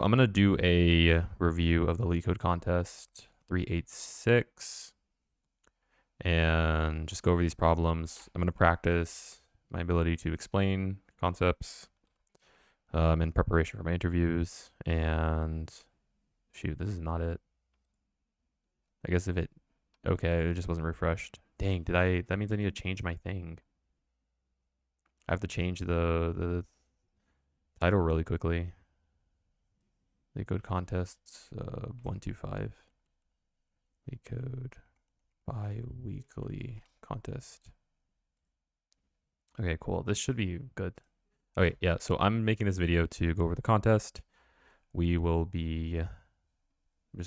I'm going to do a review of the Leetcode Contest 386 and just go over these problems. I'm going to practice my ability to explain concepts in preparation for my interviews. And shoot, this is not it. I guess okay, it just wasn't refreshed. Dang, that means I need to change my thing. I have to change the title really quickly. Leetcode Contests 125. Leetcode Biweekly Contest. Okay, cool. This should be good. Okay, yeah, so I'm making this video to go over the contest. I'm just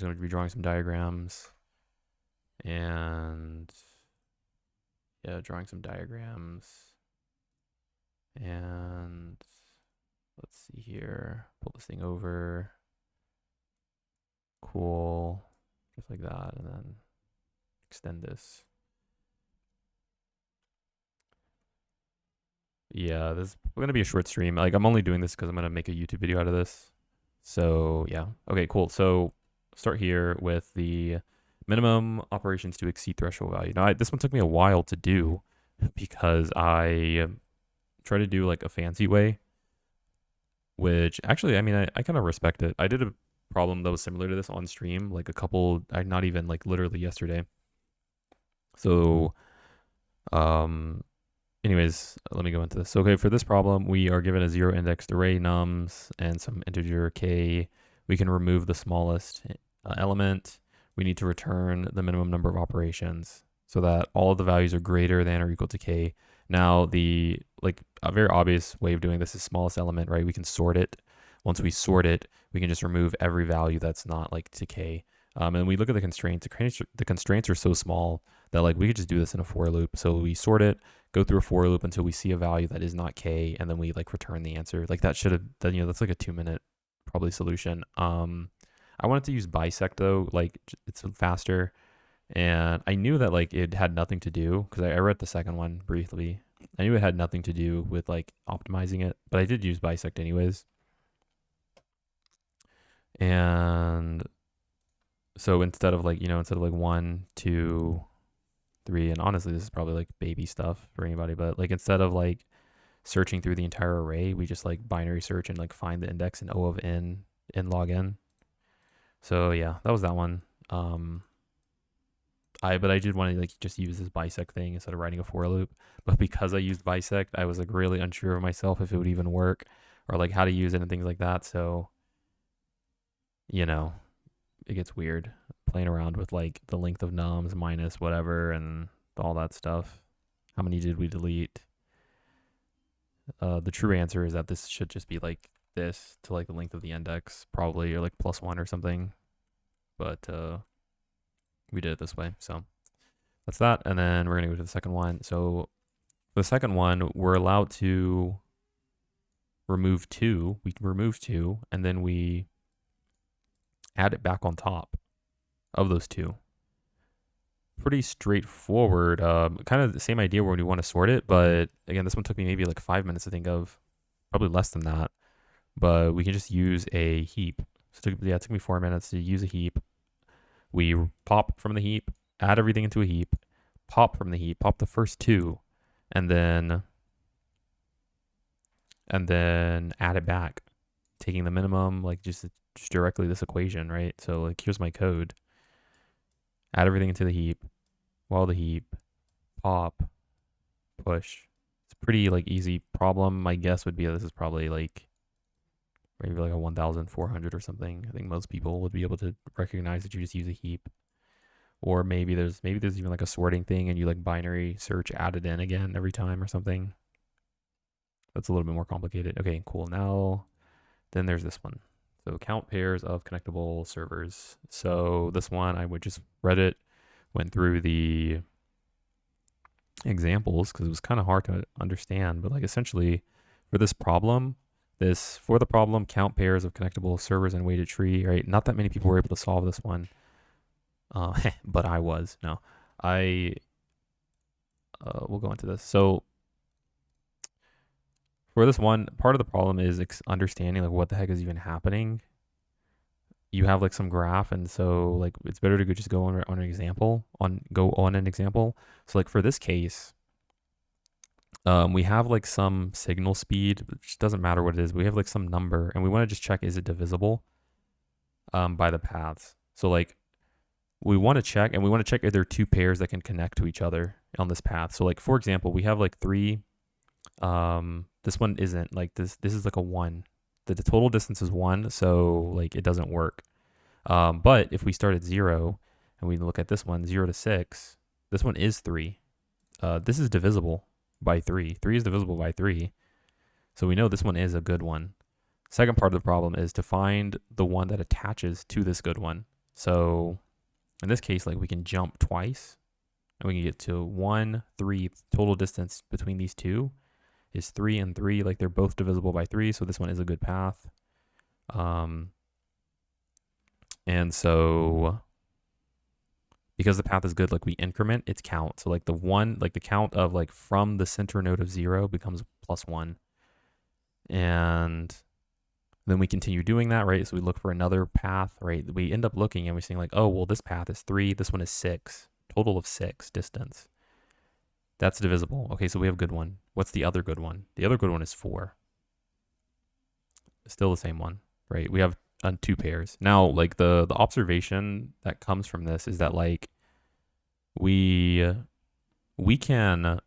going to be drawing some diagrams. And yeah, drawing some diagrams. And let's see here. Pull this thing over. Cool. Just like that. And then extend this. Yeah, this is going to be a short stream. Like, I'm only doing this because I'm going to make a YouTube video out of this. So yeah. Okay, cool. So start here with the minimum operations to exceed threshold value. Now, this one took me a while to do because I tried to do like a fancy way, which actually, I mean, I kind of respect it. I did a problem that was similar to this on stream, like not even like literally yesterday. So, anyways, let me go into this. So, okay, for this problem, we are given a 0 indexed array nums and some integer k. We can remove the smallest element. We need to return the minimum number of operations so that all of the values are greater than or equal to k. Now, a very obvious way of doing this is smallest element, right? We can sort it. Once we sort it, we can just remove every value that's not like to k. And we look at the constraints. The constraints are so small that like we could just do this in a for loop. So we sort it, go through a for loop until we see a value that is not k, and then we like return the answer. Like that's like a 2-minute probably solution. I wanted to use bisect though, like it's faster. And I knew that like it had nothing to do because I read the second one briefly. I knew it had nothing to do with like optimizing it, but I did use bisect anyways. And so instead of like 1, 2, 3, and honestly, this is probably like baby stuff for anybody, but like instead of like searching through the entire array, we just like binary search and like find the index in O of n in log n. So yeah, that was that one. But I did want to like just use this bisect thing instead of writing a for loop. But because I used bisect, I was like really unsure of myself if it would even work or like how to use it and things like that. So, it gets weird playing around with like the length of nums minus whatever and all that stuff. How many did we delete? The true answer is that this should just be like this to like the length of the index probably, or like +1 or something. But we did it this way. So that's that. And then we're going to go to the second one. So for the second one, we're allowed to remove 2. We can remove 2 and then we add it back on top of those 2. Pretty straightforward. Kind of the same idea when you want to sort it. But again, this one took me maybe like 5 minutes to think of, probably less than that. But we can just use a heap. So it took me 4 minutes to use a heap. We pop from the heap, add everything into a heap, pop from the heap, pop the first 2, and then add it back, taking the minimum, like just directly this equation, right? So like here's my code. Add everything into the heap, while the heap, pop, push. It's a pretty like easy problem. My guess would be this is probably like maybe like a 1,400 or something. I think most people would be able to recognize that you just use a heap. Or maybe there's even like a sorting thing and you like binary search add it in again every time or something. That's a little bit more complicated. Okay, cool. Now, then there's this one. So count pairs of connectable servers. So this one, I would just read it, went through the examples because it was kind of hard to understand. But like essentially for this problem, count pairs of connectable servers and weighted tree, right? Not that many people were able to solve this one. But I was. No, we'll go into this. So for this one, part of the problem is understanding like what the heck is even happening. you have like some graph, and so like it's better to just go on an example go on an example. So like for this case, we have like some signal speed, which doesn't matter what it is. We have like some number, and we want to just check, is it divisible by the paths. So like we want to check, and we want to check if there are two pairs that can connect to each other on this path. So like for example, we have like 3. This one isn't like this. This is like a 1. The total distance is 1, so like it doesn't work. But if we start at 0 and we look at this one, 0 to 6, this one is 3. This is divisible by 3. 3 is divisible by 3. So we know this one is a good one. Second part of the problem is to find the one that attaches to this good one. So in this case, like we can jump twice and we can get to 1, 3. Total distance between these two is 3 and 3. Like they're both divisible by 3. So this one is a good path. And so because the path is good, like we increment its count. So like the one, like the count of like from the center node of 0 becomes +1. And then we continue doing that, right? So we look for another path, right? We end up looking and we're seeing like, oh, well, this path is 3. This one is 6. Total of 6 distance. That's divisible. Okay, so we have a good one. What's the other good one? The other good one is 4. Still the same one, right? We have 2 pairs. Now, like the observation that comes from this is that like we can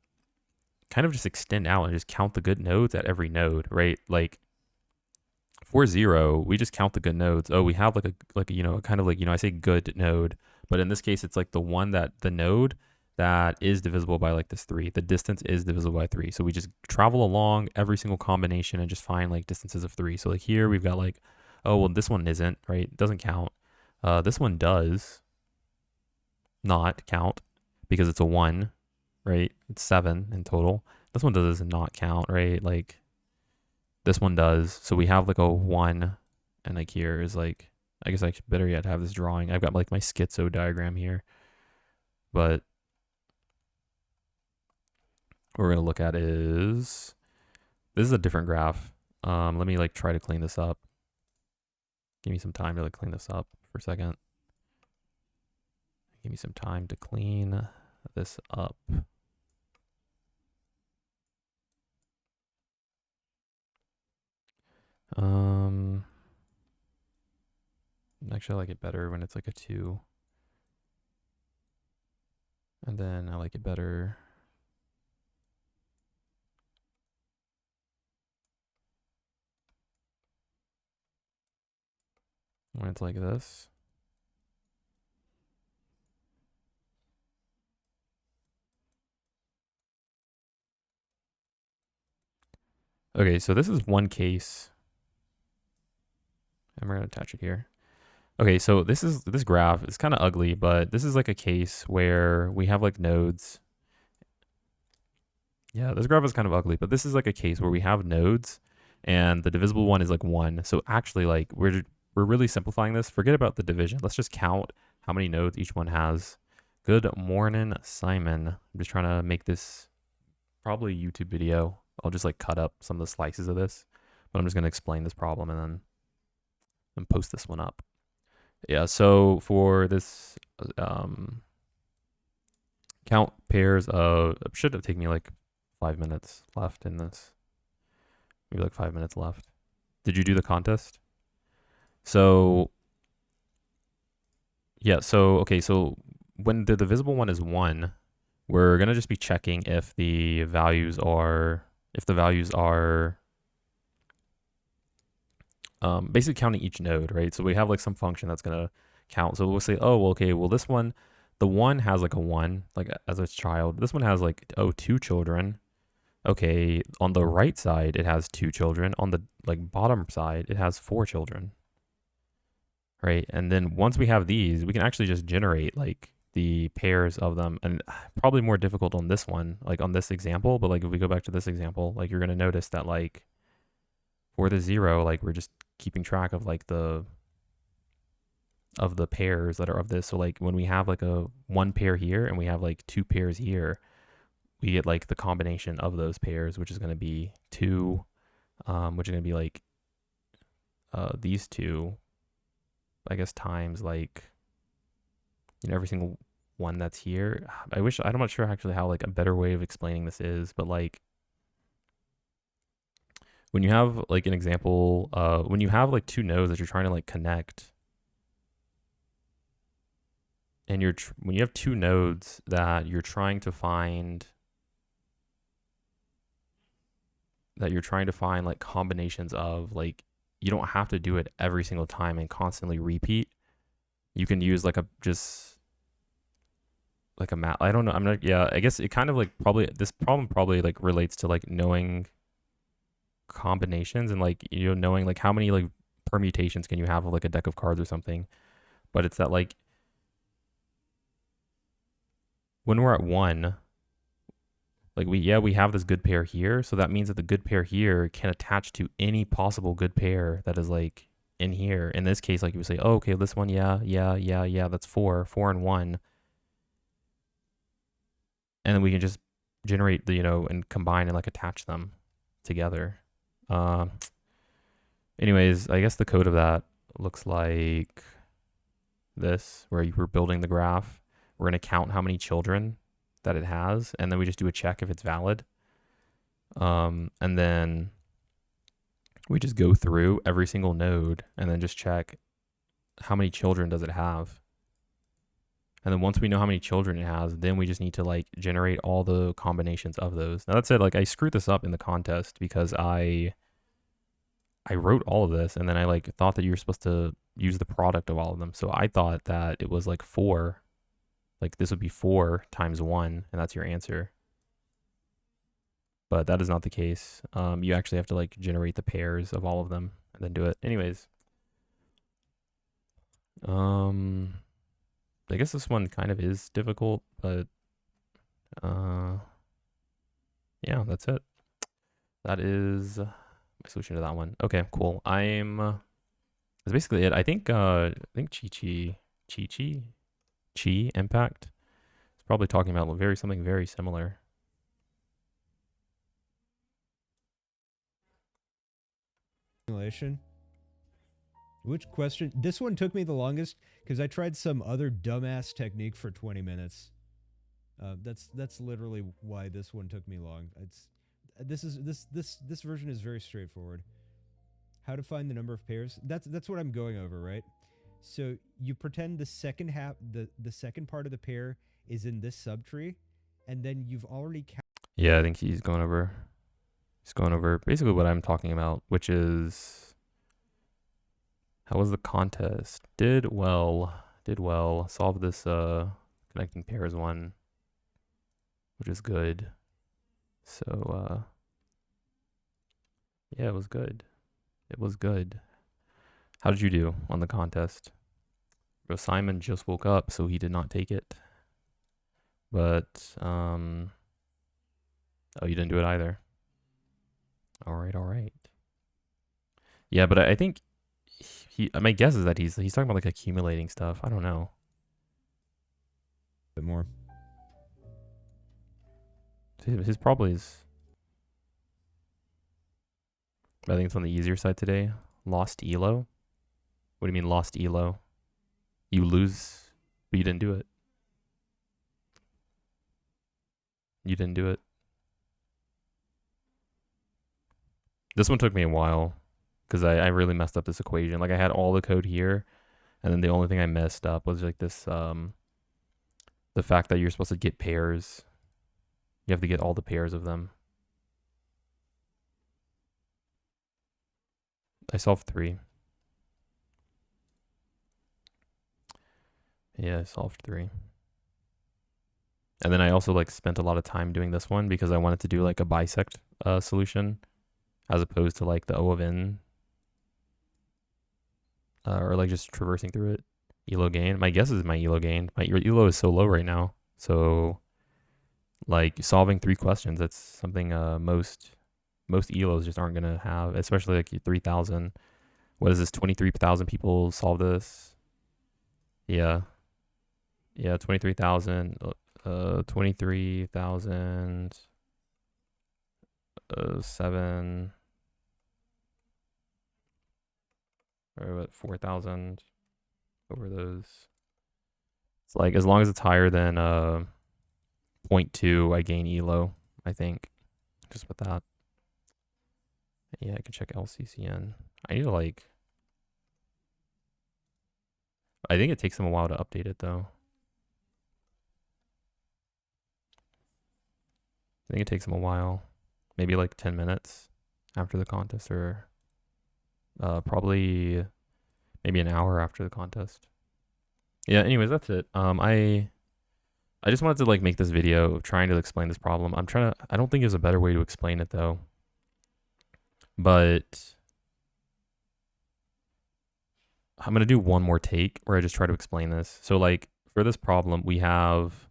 kind of just extend out and just count the good nodes at every node, right? Like for 0, we just count the good nodes. Oh, we have like a you know, kind of like, you know, I say good node, but in this case it's like the one that the node that is divisible by like this 3. The distance is divisible by 3. So we just travel along every single combination and just find like distances of 3. So like here we've got like, oh, well, this one isn't, right? It doesn't count. This one does not count because it's a 1, right? It's 7 in total. This one does not count, right? Like this one does. So we have like a 1, and like here is like, I guess I should better yet have this drawing. I've got like my schizo diagram here, but what we're going to look at is, this is a different graph. Let me like try to clean this up. Give me some time to like clean this up for a second. Give me some time to clean this up. Actually, I like it better when it's like a 2. And then I like it better when it's like this. Okay, so this is one case. And we're going to attach it here. Okay, so this graph is kind of ugly, but this is like a case where we have like nodes. Yeah, this graph is kind of ugly, but this is like a case where we have nodes and the divisible one is like 1. So actually like we're really simplifying this. Forget about the division. Let's just count how many nodes each one has. Good morning, Simon. I'm just trying to make this probably a YouTube video. I'll just like cut up some of the slices of this, but I'm just going to explain this problem and then post this one up. Yeah, so for this count pairs of, it should have taken me like 5 minutes left in this. Maybe like 5 minutes left. Did you do the contest? So yeah, so okay, so when the divisible one is 1, we're gonna just be checking if the values are basically counting each node, right? So we have like some function that's gonna count. So we'll say, oh, well, okay, well this one, the 1 has like a 1, like as a child. This one has like, oh, 2 children. Okay, on the right side it has 2 children. On the like bottom side it has 4 children, right? And then once we have these, we can actually just generate like the pairs of them, and probably more difficult on this one, like on this example. But like if we go back to this example, like you're gonna notice that like for the 0, like we're just keeping track of like the pairs that are of this. So like when we have like a 1 pair here and we have like 2 pairs here, we get like the combination of those pairs, which is going to be 2, which is going to be like these 2 I guess, times like, every single one that's here. I'm not sure actually how like a better way of explaining this is, but like when you have like an example, when you have like two nodes that you're trying to like connect, and when you have two nodes that you're trying to find like combinations of, like, you don't have to do it every single time and constantly repeat. You can use like a map. I don't know. I'm not. Yeah, I guess it kind of like this problem probably like relates to like knowing combinations and like knowing like how many like permutations can you have of like a deck of cards or something. But it's that like when we're at one, like we have this good pair here, so that means that the good pair here can attach to any possible good pair that is like in here. In this case, like you would say, oh, okay, this one, yeah, that's four and one, and then we can just generate the and combine and like attach them together. Anyways, I guess the code of that looks like this, where you were building the graph. We're going to count how many children that it has, and then we just do a check if it's valid. And then we just go through every single node and then just check how many children does it have. And then once we know how many children it has, then we just need to like generate all the combinations of those. Now that said, like I screwed this up in the contest because I wrote all of this and then I like thought that you were supposed to use the product of all of them. So I thought that it was like 4. Like this would be 4 times 1, and that's your answer. But that is not the case. You actually have to like generate the pairs of all of them and then do it. Anyways. I guess this one kind of is difficult, but yeah, that's it. That is my solution to that one. Okay, cool. That's basically it. I think Chi Impact is probably talking about something very similar. Simulation. Which question? This one took me the longest because I tried some other dumbass technique for 20 minutes. That's literally why this one took me long. This version is very straightforward. How to find the number of pairs? That's what I'm going over, right? So you pretend the second second part of the pair is in this subtree, and then you've already Yeah, I think he's going over basically what I'm talking about, which is how was the contest? Did well. Solve this connecting pairs one, which is good. So yeah, it was good. How did you do on the contest? Bro, Simon just woke up, so he did not take it. But oh, you didn't do it either. All right. Yeah, but I think my guess is that he's talking about like accumulating stuff. I don't know. a bit more. His probably is. I think it's on the easier side today. Lost elo. What do you mean lost elo? You lose, but you didn't do it. This one took me a while because I really messed up this equation. Like I had all the code here, and then the only thing I messed up was like this the fact that you're supposed to get pairs. You have to get all the pairs of them. I solved 3. Yeah, I solved 3. And then I also like spent a lot of time doing this one because I wanted to do like a bisect solution as opposed to like the O of n or like just traversing through it. Elo gain. My guess is my elo gain. Your elo is so low right now. So like solving 3 questions, that's something most elos just aren't gonna have, especially like 3,000. What is this? 23,000 people solve this. Yeah. 23,000. 23,000. 7. Or what? 4,000. over those. It's like as long as it's higher than 0.2, I gain elo, I think. Just with that. Yeah, I can check LCCN. I need to like... I think it takes them a while to update it though. I think it takes them a while. Maybe like 10 minutes after the contest, or probably maybe an hour after the contest. Yeah, anyways, that's it. I just wanted to like make this video trying to explain this problem. I don't think there's a better way to explain it though. But I'm going to do one more take where I just try to explain this. So like for this problem, we have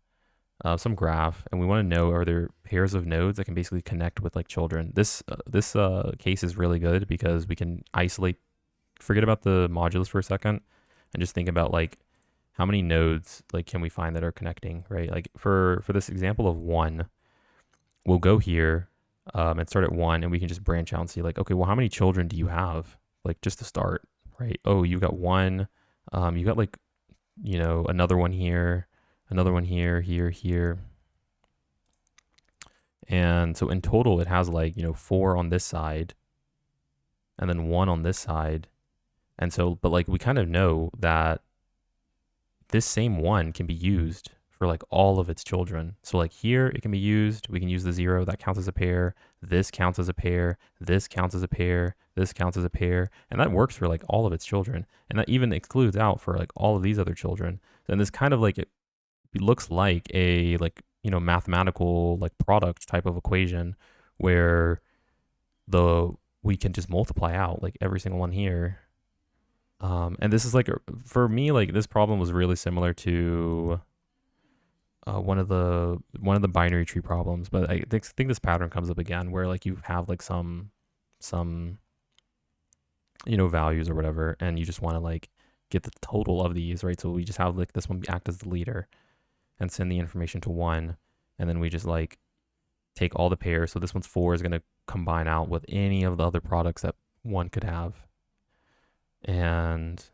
some graph, and we want to know, are there pairs of nodes that can basically connect with like children? This case is really good because we can isolate, forget about the modulus for a second, and just think about like how many nodes like can we find that are connecting, right? Like for this example of 1, we'll go here and start at 1, and we can just branch out and see like, okay, well, how many children do you have? Like just to start, right? Oh, you got 1. You got like, you know, another one here, another one here, here. And so in total, it has like, you know, 4 on this side and then 1 on this side. And so, but like we kind of know that this same 1 can be used for like all of its children. So like here it can be used, we can use the 0, that counts as a pair, this counts as a pair, this counts as a pair, this counts as a pair, and that works for like all of its children. And that even excludes out for like all of these other children. And this kind of like, it looks like a like, you know, mathematical like product type of equation where we can just multiply out like every single one here. And this is like, for me, like this problem was really similar to one of the binary tree problems, but I think this pattern comes up again where like you have like some you know, values or whatever, and you just want to like get the total of these, right? So we just have like this one act as the leader and send the information to 1, and then we just like take all the pairs. So this one's 4 is going to combine out with any of the other products that 1 could have. And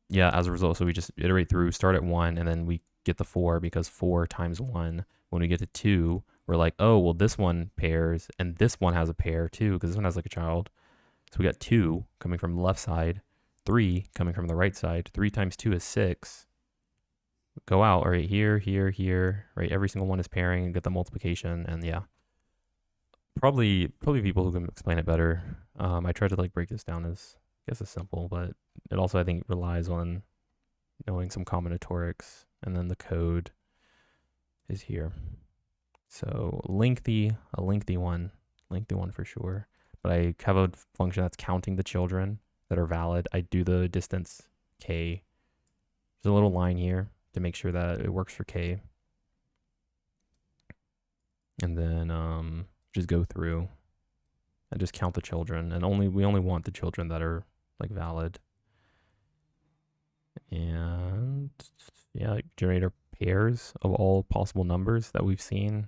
yeah, as a result, so we just iterate through, start at 1, and then we get the 4 because 4 times 1. When we get to 2, we're like, oh, well, this one pairs, and this one has a pair too, because this one has like a child. So we got 2 coming from the left side, 3 coming from the right side. 3 times 2 is 6. Go out, right here, here, here, right? Every single one is pairing and get the multiplication, and yeah. Probably people who can explain it better. I tried to like break this down as, I guess, as simple, but it also, I think, relies on knowing some combinatorics, and then the code is here. So a lengthy one for sure. But I have a function that's counting the children that are valid. I do the distance k. There's a little line here to make sure that it works for k. And then just go through and just count the children, and we only want the children that are like valid. And yeah, like generate our pairs of all possible numbers that we've seen,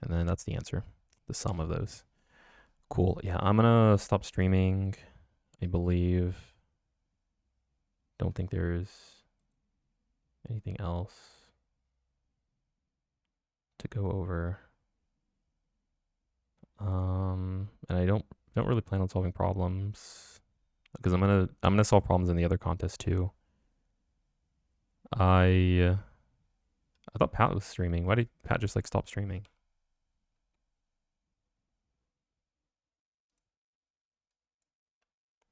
and then that's the answer, the sum of those. Cool. Yeah, I'm gonna stop streaming, I believe. Don't think there's anything else to go over. And I don't really plan on solving problems, because I'm gonna solve problems in the other contest too. I thought Pat was streaming. Why did Pat just like stop streaming?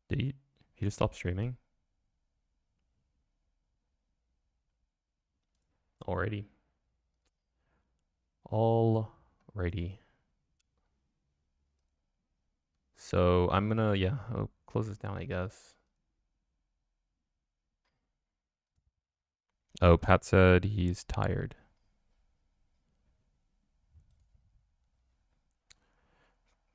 Did he just stop streaming? Alrighty. So I'm gonna, yeah, I'll close this down, I guess. Oh, Pat said he's tired.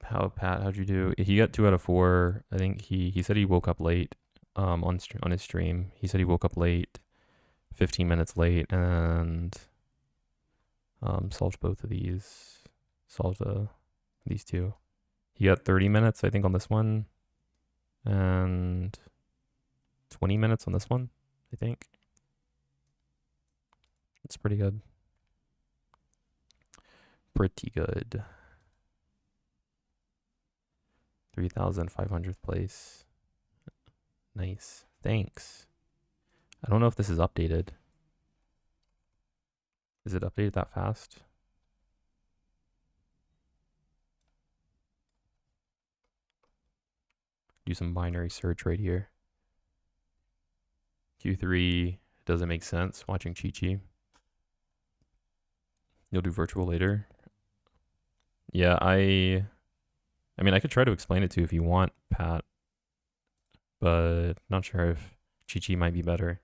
How'd you do? He got 2 out of 4. I think he said he woke up late on his stream. He said he woke up late, 15 minutes late, and solved both of these. Solved these 2. He got 30 minutes, I think, on this one. And 20 minutes on this one, I think. It's pretty good. Pretty good. 3,500th place. Nice. Thanks. I don't know if this is updated. Is it updated that fast? Do some binary search right here. Q3 doesn't make sense. Watching Chi-Chi. You'll do virtual later. Yeah, I mean, I could try to explain it to you if you want, Pat. But not sure if Chi-Chi might be better.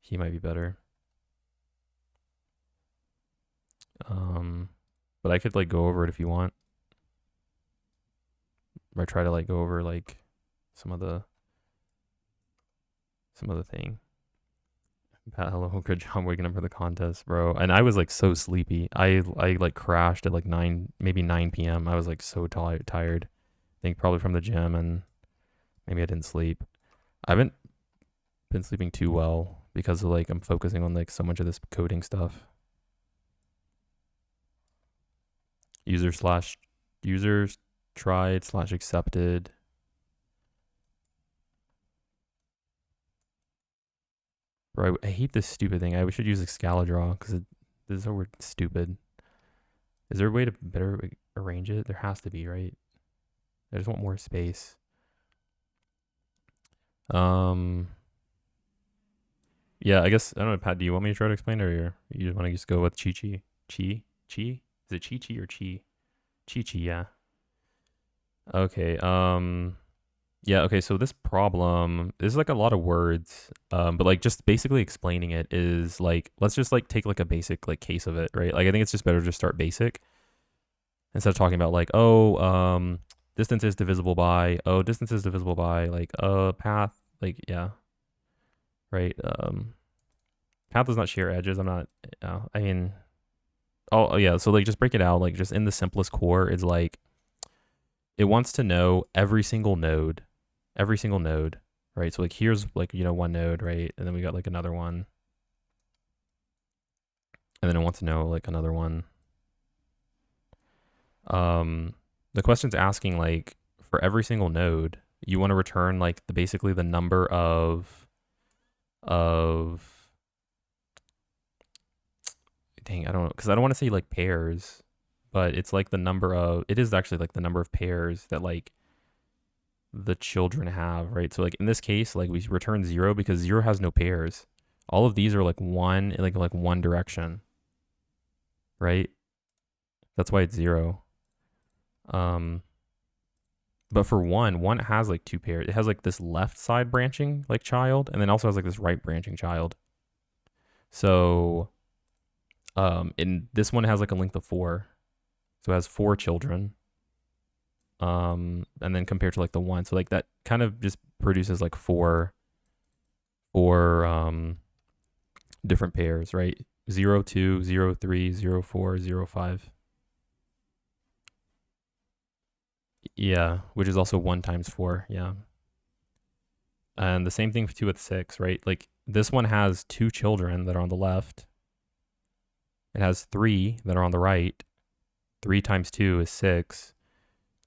He might be better. But I could like go over it if you want. Or try to like go over like some of the thing. Pat, hello, good job waking up for the contest, bro. And I was like so sleepy. I like crashed at like 9 p.m. I was like so tired. I think probably from the gym, and maybe I didn't sleep. I haven't been sleeping too well because of like I'm focusing on like so much of this coding stuff. Users tried / accepted. Bro, I hate this stupid thing. I should use Excalidraw because this is so weird, stupid. Is there a way to better arrange it? There has to be, right? I just want more space. Yeah, I guess, I don't know, Pat, do you want me to try to explain it, or you just want to just go with Chi-Chi? Chi? Is it Chi-Chi or Chi? Chi-Chi, yeah. Okay, yeah, okay, so this problem is like a lot of words, but like just basically explaining it is like, let's just like take like a basic like case of it, right? Like I think it's just better to just start basic instead of talking about like, oh, distance is divisible by, like, path, like, yeah, right? Path does not share edges. I'm not, I mean, oh yeah, so like just break it out, like just in the simplest core is like, it wants to know every single node, right? So like here's like, you know, one node, right? And then we got like another one. And then it wants to know like another one. The question's asking like for every single node, you want to return like basically the number of dang, I don't know, because I don't want to say like pairs, but it's like it is actually like the number of pairs that like the children have, right? So like in this case, like we return 0 because 0 has no pairs. All of these are like one, like one direction, right? That's why it's 0. But for one has like 2 pairs. It has like this left side branching like child, and then also has like this right branching child. So in this one has like a length of 4. So it has 4 children. And then compared to like the 1, so like that kind of just produces like four different pairs, right? 0, 2, 0, 3, 0, 4, 0, 5. Yeah, which is also 1 times 4, yeah. And the same thing too with 6, right? Like this one has 2 children that are on the left. It has 3 that are on the right. 3 times 2 is 6.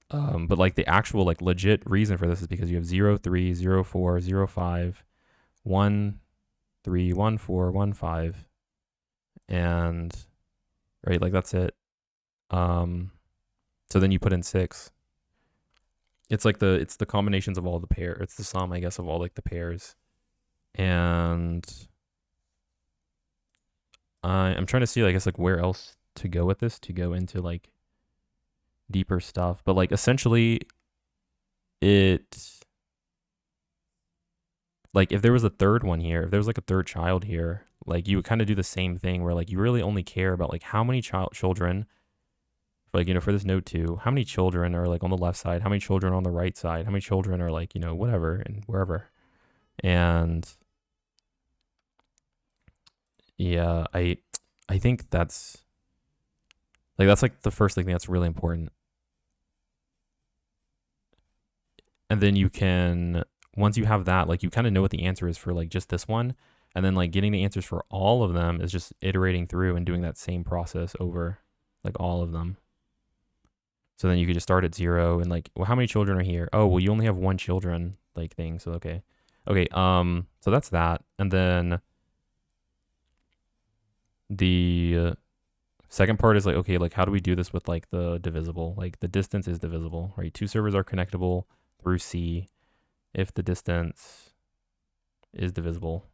But like the actual like legit reason for this is because you have 0, 3, 0, 4, 0, 5, 1, 3, 1, 4, 1, 5. And right, like that's it. So then you put in 6. It's like it's the combinations of all the pairs. It's the sum, I guess, of all like the pairs. And I'm trying to see, I guess, like where else to go with this, to go into like deeper stuff. But like essentially like if there was a third one here, if there was like a third child here, like you would kind of do the same thing where like you really only care about like how many children, like, you know, for this node 2, how many children are like on the left side, how many children are on the right side, how many children are like, you know, whatever and wherever. And yeah, I think that's like the first thing that's really important. And then you can once you have that, like you kind of know what the answer is for like just this one. And then like getting the answers for all of them is just iterating through and doing that same process over like all of them. So then you could just start at 0 and like, well, how many children are here? Oh, well, you only have 1 children like thing. So, okay. Okay. So that's that. And then the second part is like, okay, like how do we do this with like the divisible? Like the distance is divisible, right? 2 servers are connectable through C if the distance is divisible.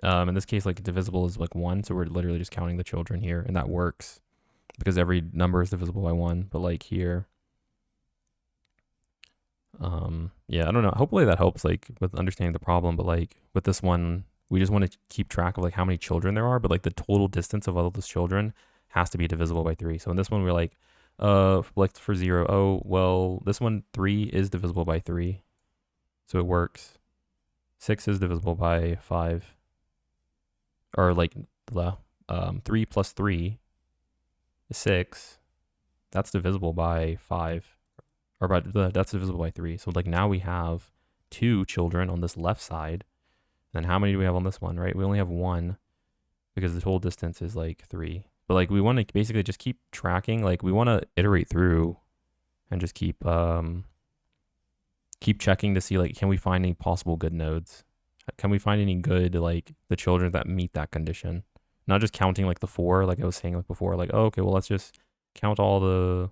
In this case, like divisible is like 1. So we're literally just counting the children here, and that works because every number is divisible by 1. But like here, yeah, I don't know. Hopefully that helps like with understanding the problem. But like with this one, we just want to keep track of like how many children there are, but like the total distance of all those children has to be divisible by 3. So in this one, we're like for 0, oh, well, this one 3 is divisible by 3. So it works. 6 is divisible by 5. Or like 3 plus 3 is 6. That's divisible by 5. Or that's divisible by 3. So like now we have 2 children on this left side. Then how many do we have on this one, right? We only have 1 because the total distance is like 3. But like we want to basically just keep tracking. Like we want to iterate through and just keep checking to see like, can we find any possible good nodes? Can we find any good, like the children that meet that condition? Not just counting like the 4, like I was saying like before, like, oh, okay, well, let's just count all the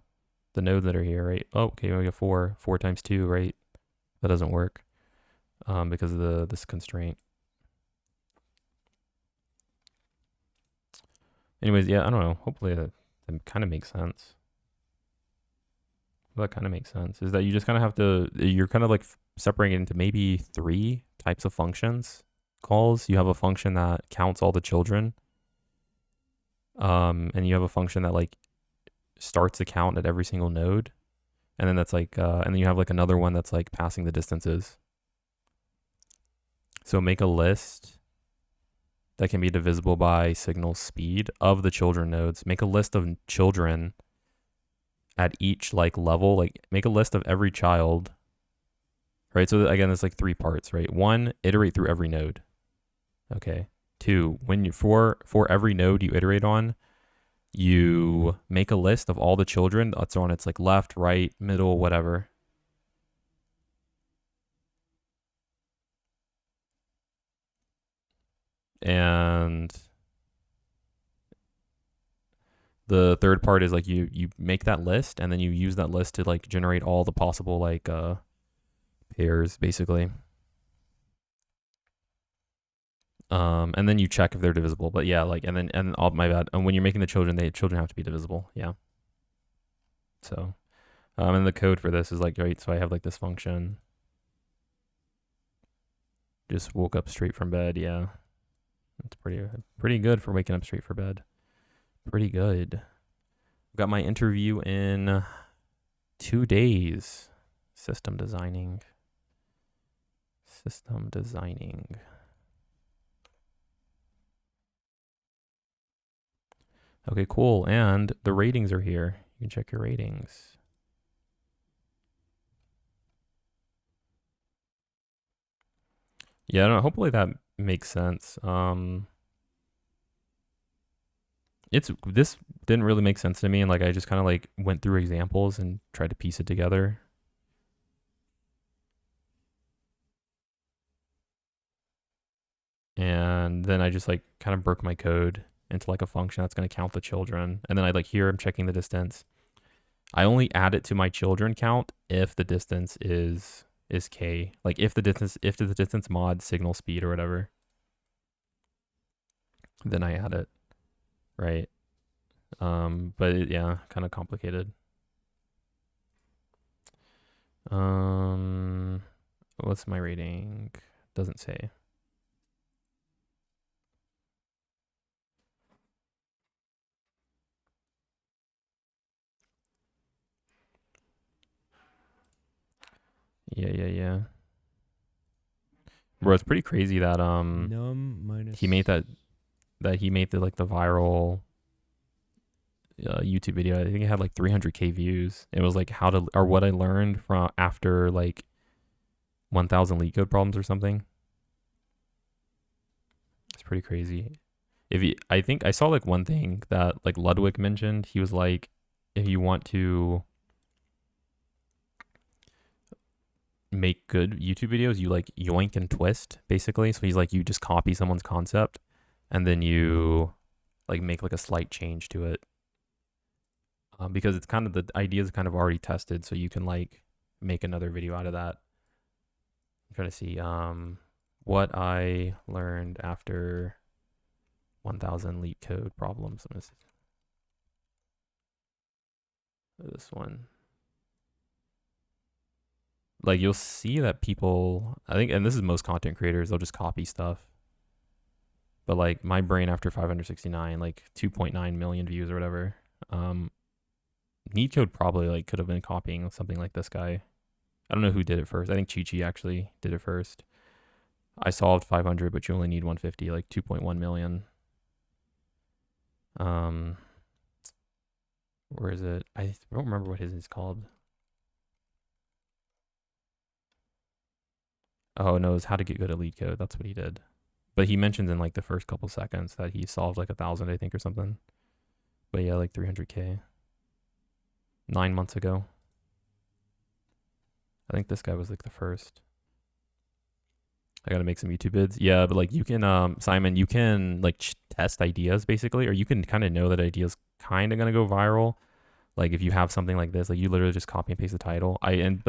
nodes that are here, right? Oh, okay, we got 4 times 2, right? That doesn't work because of this constraint. Anyways, yeah, I don't know. Hopefully that kind of makes sense. Well, that kind of makes sense. Is that you just kind of have to, you're kind of like separating it into maybe 3 types of functions calls. You have a function that counts all the children. And you have a function that like starts a count at every single node. And then that's like, and then you have like another one that's like passing the distances. So make a list that can be divisible by signal speed of the children nodes. Make a list of children at each like level, like make a list of every child, right? So again, it's like 3 parts, right? 1, iterate through every node. Okay. 2, when you for every node you iterate on, you make a list of all the children that's on its like left, right, middle, whatever. And the third part is like you make that list and then you use that list to like generate all the possible like pairs basically. And then you check if they're divisible. But yeah, like and oh my bad. And when you're making the children have to be divisible. Yeah. So and the code for this is like, right, so I have like this function. Just woke up straight from bed, yeah. It's pretty good for waking up straight from bed. Pretty good. Got my interview in 2 days. System designing. Okay, cool. And the ratings are here. You can check your ratings. Yeah, I don't know. Hopefully that makes sense. This didn't really make sense to me, and like I just kind of like went through examples and tried to piece it together. And then I just like kind of broke my code into like a function that's going to count the children. And then I like here I'm checking the distance. I only add it to my children count if the distance is k. Like if the distance mod signal speed or whatever, then I add it, right? But yeah, kind of complicated. What's my rating? Doesn't say. Yeah. Bro, it's pretty crazy that Num minus he made he made the like the viral YouTube video. I think it had like 300k views. It was like what I learned from after like 1,000 Leetcode problems or something. It's pretty crazy. I think I saw like one thing that like Ludwig mentioned. He was like, if you want to make good YouTube videos, you like yoink and twist basically. So he's like, you just copy someone's concept and then you like make like a slight change to it. Because it's kind of, the idea is kind of already tested, so you can like make another video out of that. I'm trying to see what I learned after 1,000 Leetcode problems. I'm gonna this one. Like you'll see that people, I think, and this is most content creators, they'll just copy stuff. But like my brain after 569, like 2.9 million views or whatever. Leetcode probably like could have been copying something like this guy. I don't know who did it first. I think Chi actually did it first. I solved 500, but you only need 150, like 2.1 million. Where is it? I don't remember what his is called. Oh no, it's how to get good at Leetcode. That's what he did. But he mentions in like the first couple seconds that he solved like 1,000, I think, or something. But yeah, like 300K. 9 months ago. I think this guy was like the first. I gotta make some YouTube vids. Yeah, but like you can, Simon, you can like test ideas basically, or you can kind of know that idea's kind of gonna go viral. Like if you have something like this, like you literally just copy and paste the title. And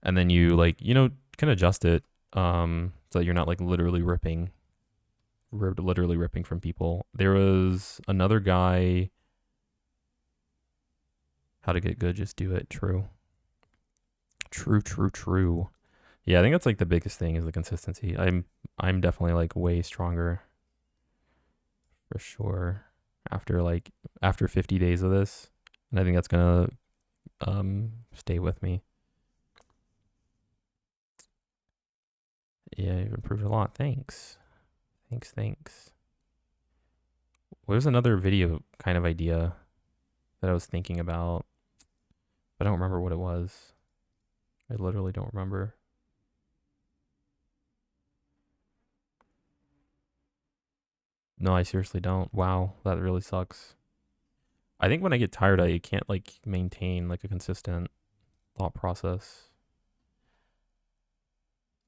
then you like, you know, can adjust it so that you're not like literally ripping from people. There was another guy. How to get good, just do it. True. Yeah, I think that's like the biggest thing is the consistency. I'm definitely like way stronger for sure after 50 days of this, and I think that's gonna stay with me. Yeah, you've improved a lot. Thanks. What was another video kind of idea that I was thinking about? I don't remember what it was. I literally don't remember. No, I seriously don't. Wow, that really sucks. I think when I get tired, I can't like maintain like a consistent thought process.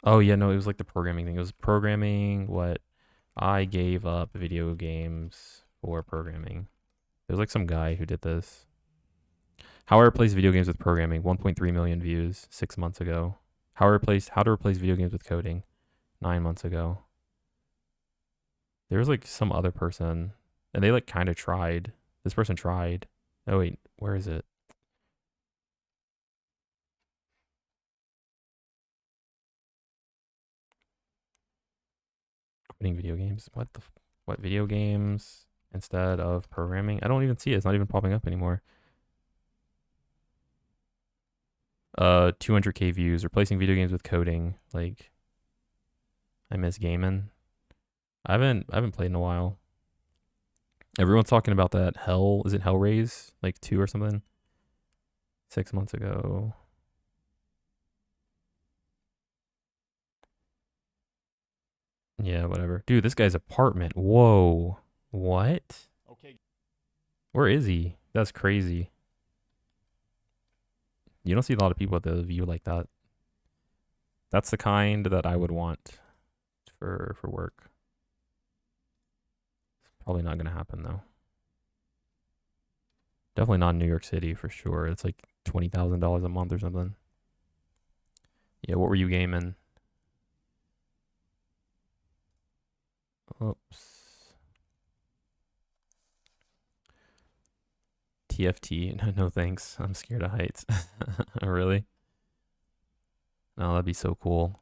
Oh yeah, no, it was like the programming thing. It was programming what I gave up video games for programming. There's like some guy who did this. How I replaced video games with programming, 1.3 million views 6 months ago. How to replace video games with coding, 9 months ago. There was like some other person, and they like kind of tried. This person tried. Oh wait, where is it? Quitting video games. What video games instead of programming? I don't even see it. It's not even popping up anymore. 200K views. Replacing video games with coding. Like, I miss gaming. I haven't played in a while. Everyone's talking about that Hell. Is it Hellraise? Like 2 or something? 6 months ago. Yeah, whatever. Dude, this guy's apartment. Whoa. What? Okay. Where is he? That's crazy. You don't see a lot of people with a view like that. That's the kind that I would want for work. It's probably not going to happen though. Definitely not in New York City for sure. It's like $20,000 a month or something. Yeah, what were you gaming? Oops. TFT. No thanks. I'm scared of heights. Really? No, that'd be so cool.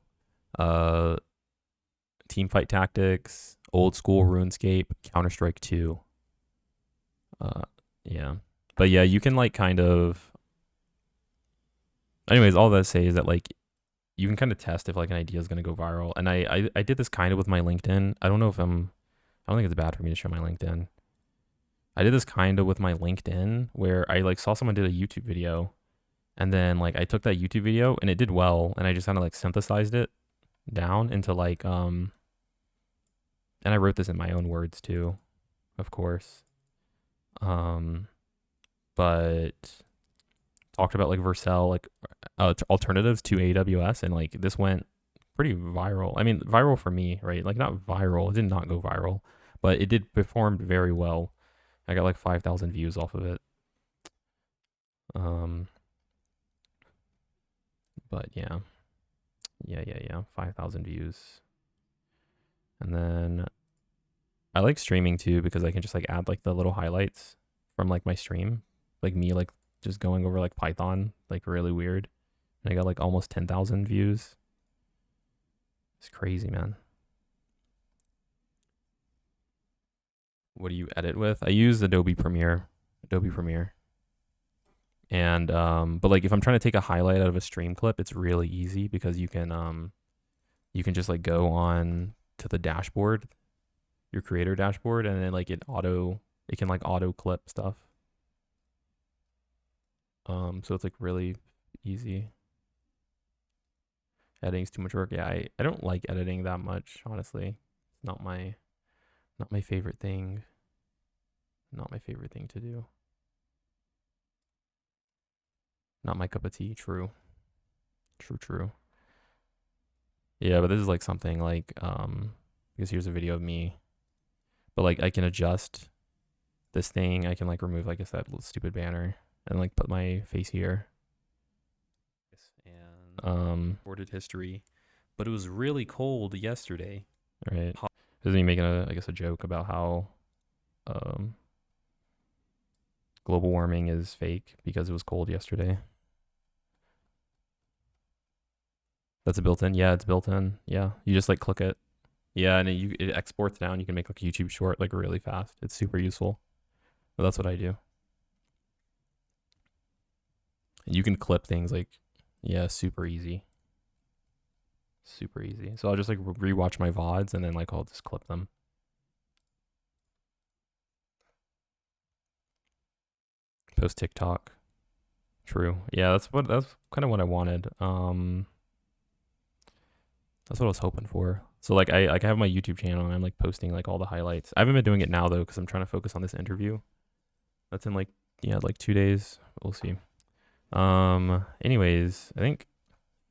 Teamfight Tactics, old school RuneScape, Counter-Strike 2. Yeah. But yeah, you can like kind of, anyways, all that to say is that like you can kind of test if like an idea is going to go viral. And I did this kind of with my LinkedIn. I don't think it's bad for me to show my LinkedIn. I did this kind of with my LinkedIn where I like saw someone did a YouTube video And then like I took that YouTube video and it did well, and I just kind of like synthesized it down into like and I wrote this in my own words too, of course. But talked about like Vercel, like alternatives to AWS, and like this went pretty viral. I mean, viral for me, right? Like not viral, it did not go viral, but it did perform very well. I got like 5,000 views off of it. But yeah, 5,000 views. And then I like streaming too because I can just like add like the little highlights from like my stream, like me like just going over like Python, like really weird. And I got like almost 10,000 views. It's crazy, man. What do you edit with? I use Adobe Premiere. And but like if I'm trying to take a highlight out of a stream clip, it's really easy because you can just like go on to the dashboard, your creator dashboard, and then like it can like auto clip stuff. So it's like really easy. Editing's too much work. Yeah, I don't like editing that much, honestly. It's not my favorite thing. Not my favorite thing to do. Not my cup of tea. True. Yeah, but this is like something like because here's a video of me. But like I can adjust this thing. I can like remove, like I said, little stupid banner and like put my face here. And recorded history. But it was really cold yesterday. Right. This is me making I guess a joke about how global warming is fake because it was cold yesterday. That's a built-in. Yeah, it's built in. Yeah, you just like click it. Yeah, and it exports down. You can make like a YouTube short like really fast. It's super useful. But that's what I do. And you can clip things like, yeah, super easy. Super easy. So I'll just like rewatch my VODs and then like I'll just clip them. Post TikTok. True. Yeah, that's kind of what I wanted. That's what I was hoping for. So like I have my YouTube channel and I'm like posting like all the highlights. I haven't been doing it now though because I'm trying to focus on this interview. That's in like 2 days. We'll see. Anyways, I think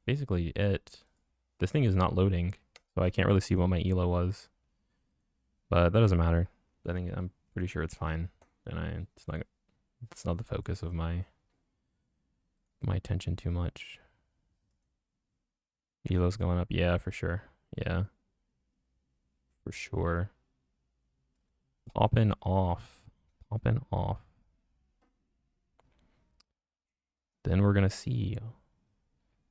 basically it. This thing is not loading, so I can't really see what my ELO was. But that doesn't matter. I think I'm pretty sure it's fine. And it's not the focus of my attention too much. ELO's going up. Yeah, for sure. Yeah. For sure. Popping off. Then we're gonna see.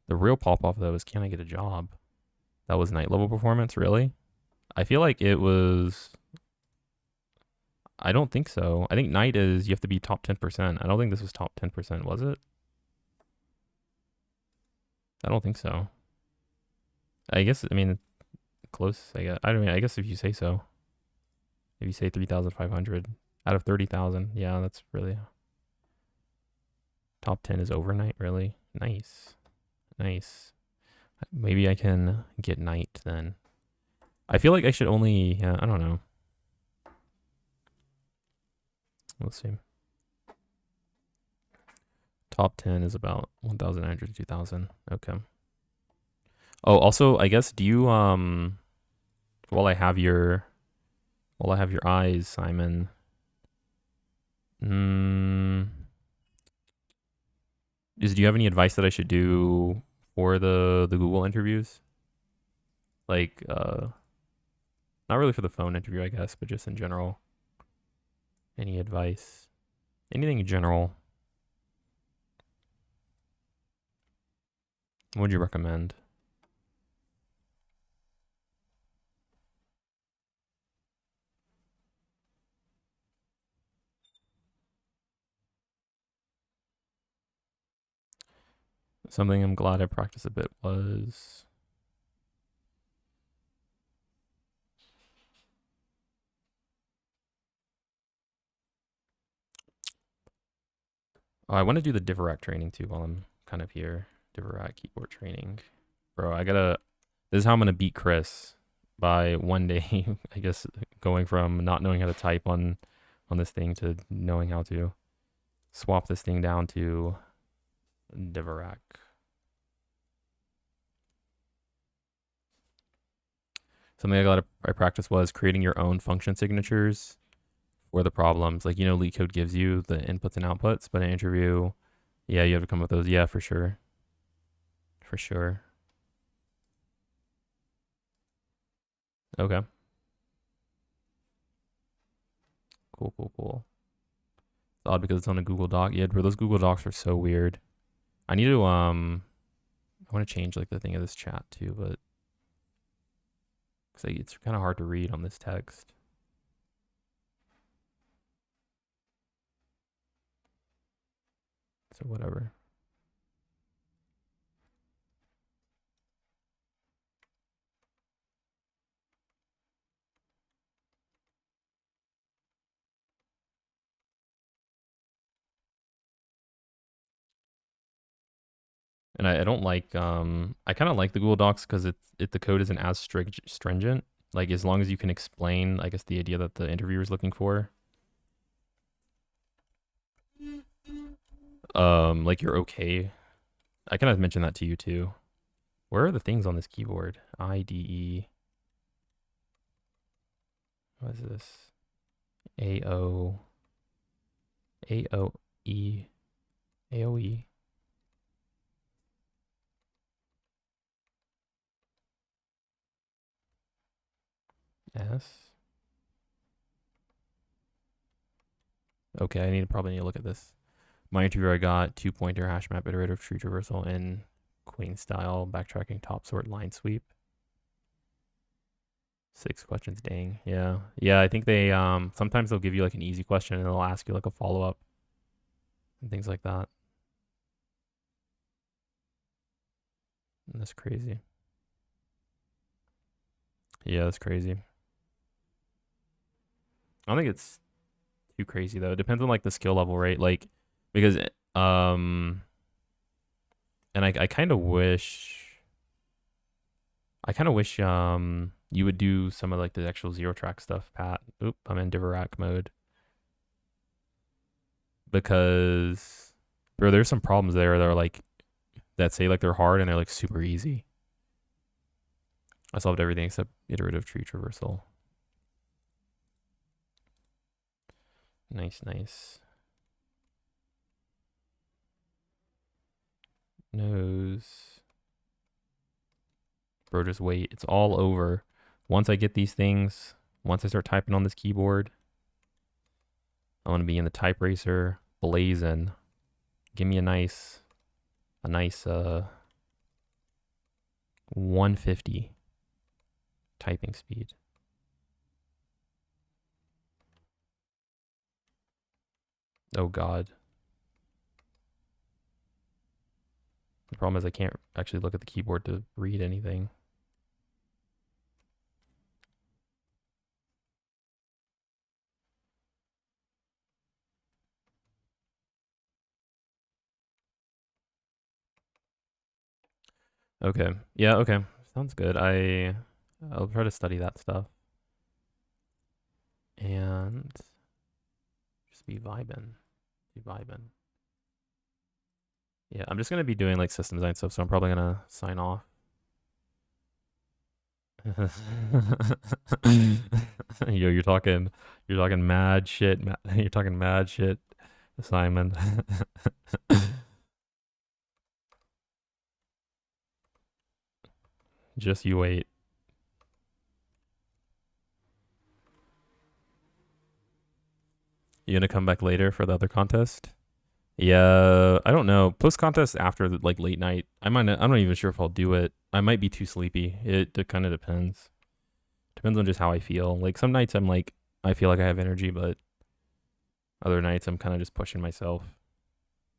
The real pop off though is, can I get a job? That was night level performance, really? I feel like it was. I don't think so. I think night is you have to be top 10%. I don't think this was top 10%, was it? I don't think so. I guess, I mean, close, I guess. I don't mean, I guess if you say so. If you say 3,500 out of 30,000, yeah, that's really. Top 10 is overnight, really? Nice. Maybe I can get night then. I feel like I should only, yeah, I don't know. Let's see. Top 10 is about 1,900 to 2,000. Okay. Oh, also, I guess, do you, while I have your eyes, Simon, do you have any advice that I should do for the Google interviews? Like, not really for the phone interview, I guess, but just in general. Any advice? Anything in general? What would you recommend? Something I'm glad I practiced a bit was. Oh, I want to do the Divorec training too while I'm kind of here. Dvorak keyboard training. Bro, this is how I'm going to beat Chris by one day, I guess, going from not knowing how to type on this thing to knowing how to swap this thing down to Dvorak. Something I practiced was creating your own function signatures for the problems. Like, Leetcode gives you the inputs and outputs, but in an interview, yeah, you have to come up with those. Yeah, for sure. For sure. Okay. Cool. It's odd because it's on a Google Doc. Yeah, bro, those Google Docs are so weird. I need to, I want to change like the thing of this chat too, but cause it's kind of hard to read on this text. So whatever. And I don't like, I kind of like the Google Docs because the code isn't as stringent. Like as long as you can explain, I guess, the idea that the interviewer is looking for. Like you're okay. I kind of mentioned that to you too. Where are the things on this keyboard? IDE. What is this? AO. AOE. AOE. S. Okay, probably need to look at this. My interviewer, I got 2-pointer hash map iterative tree traversal in Queen style, backtracking top sort line sweep. 6 questions, dang. Yeah. I think they sometimes they'll give you like an easy question and they'll ask you like a follow-up and things like that. And that's crazy. Yeah, that's crazy. I don't think it's too crazy though. It depends on like the skill level, right? Like because and I kind of wish you would do some of like the actual zero track stuff, Pat. Oop, I'm in Dvorak mode. Because bro, there's some problems there that are like that say like they're hard and they're like super easy. I solved everything except iterative tree traversal. Nice. Nose. Bro, just wait. It's all over. Once I get these things, once I start typing on this keyboard, I want to be in the type racer, blazing. Give me a nice 150 typing speed. Oh God. The problem is I can't actually look at the keyboard to read anything. Okay. Yeah, okay. Sounds good. I'll try to study that stuff. And just be vibing. Yeah, I'm just gonna be doing like system design stuff, so I'm probably gonna sign off. Yo, you're talking mad shit. You're talking mad shit, Simon. Just you wait. You gonna come back later for the other contest? Yeah, I don't know. Post contest after like late night. I'm not even sure if I'll do it. I might be too sleepy. It kind of depends. Depends on just how I feel. Like some nights I'm like I feel like I have energy, but other nights I'm kind of just pushing myself.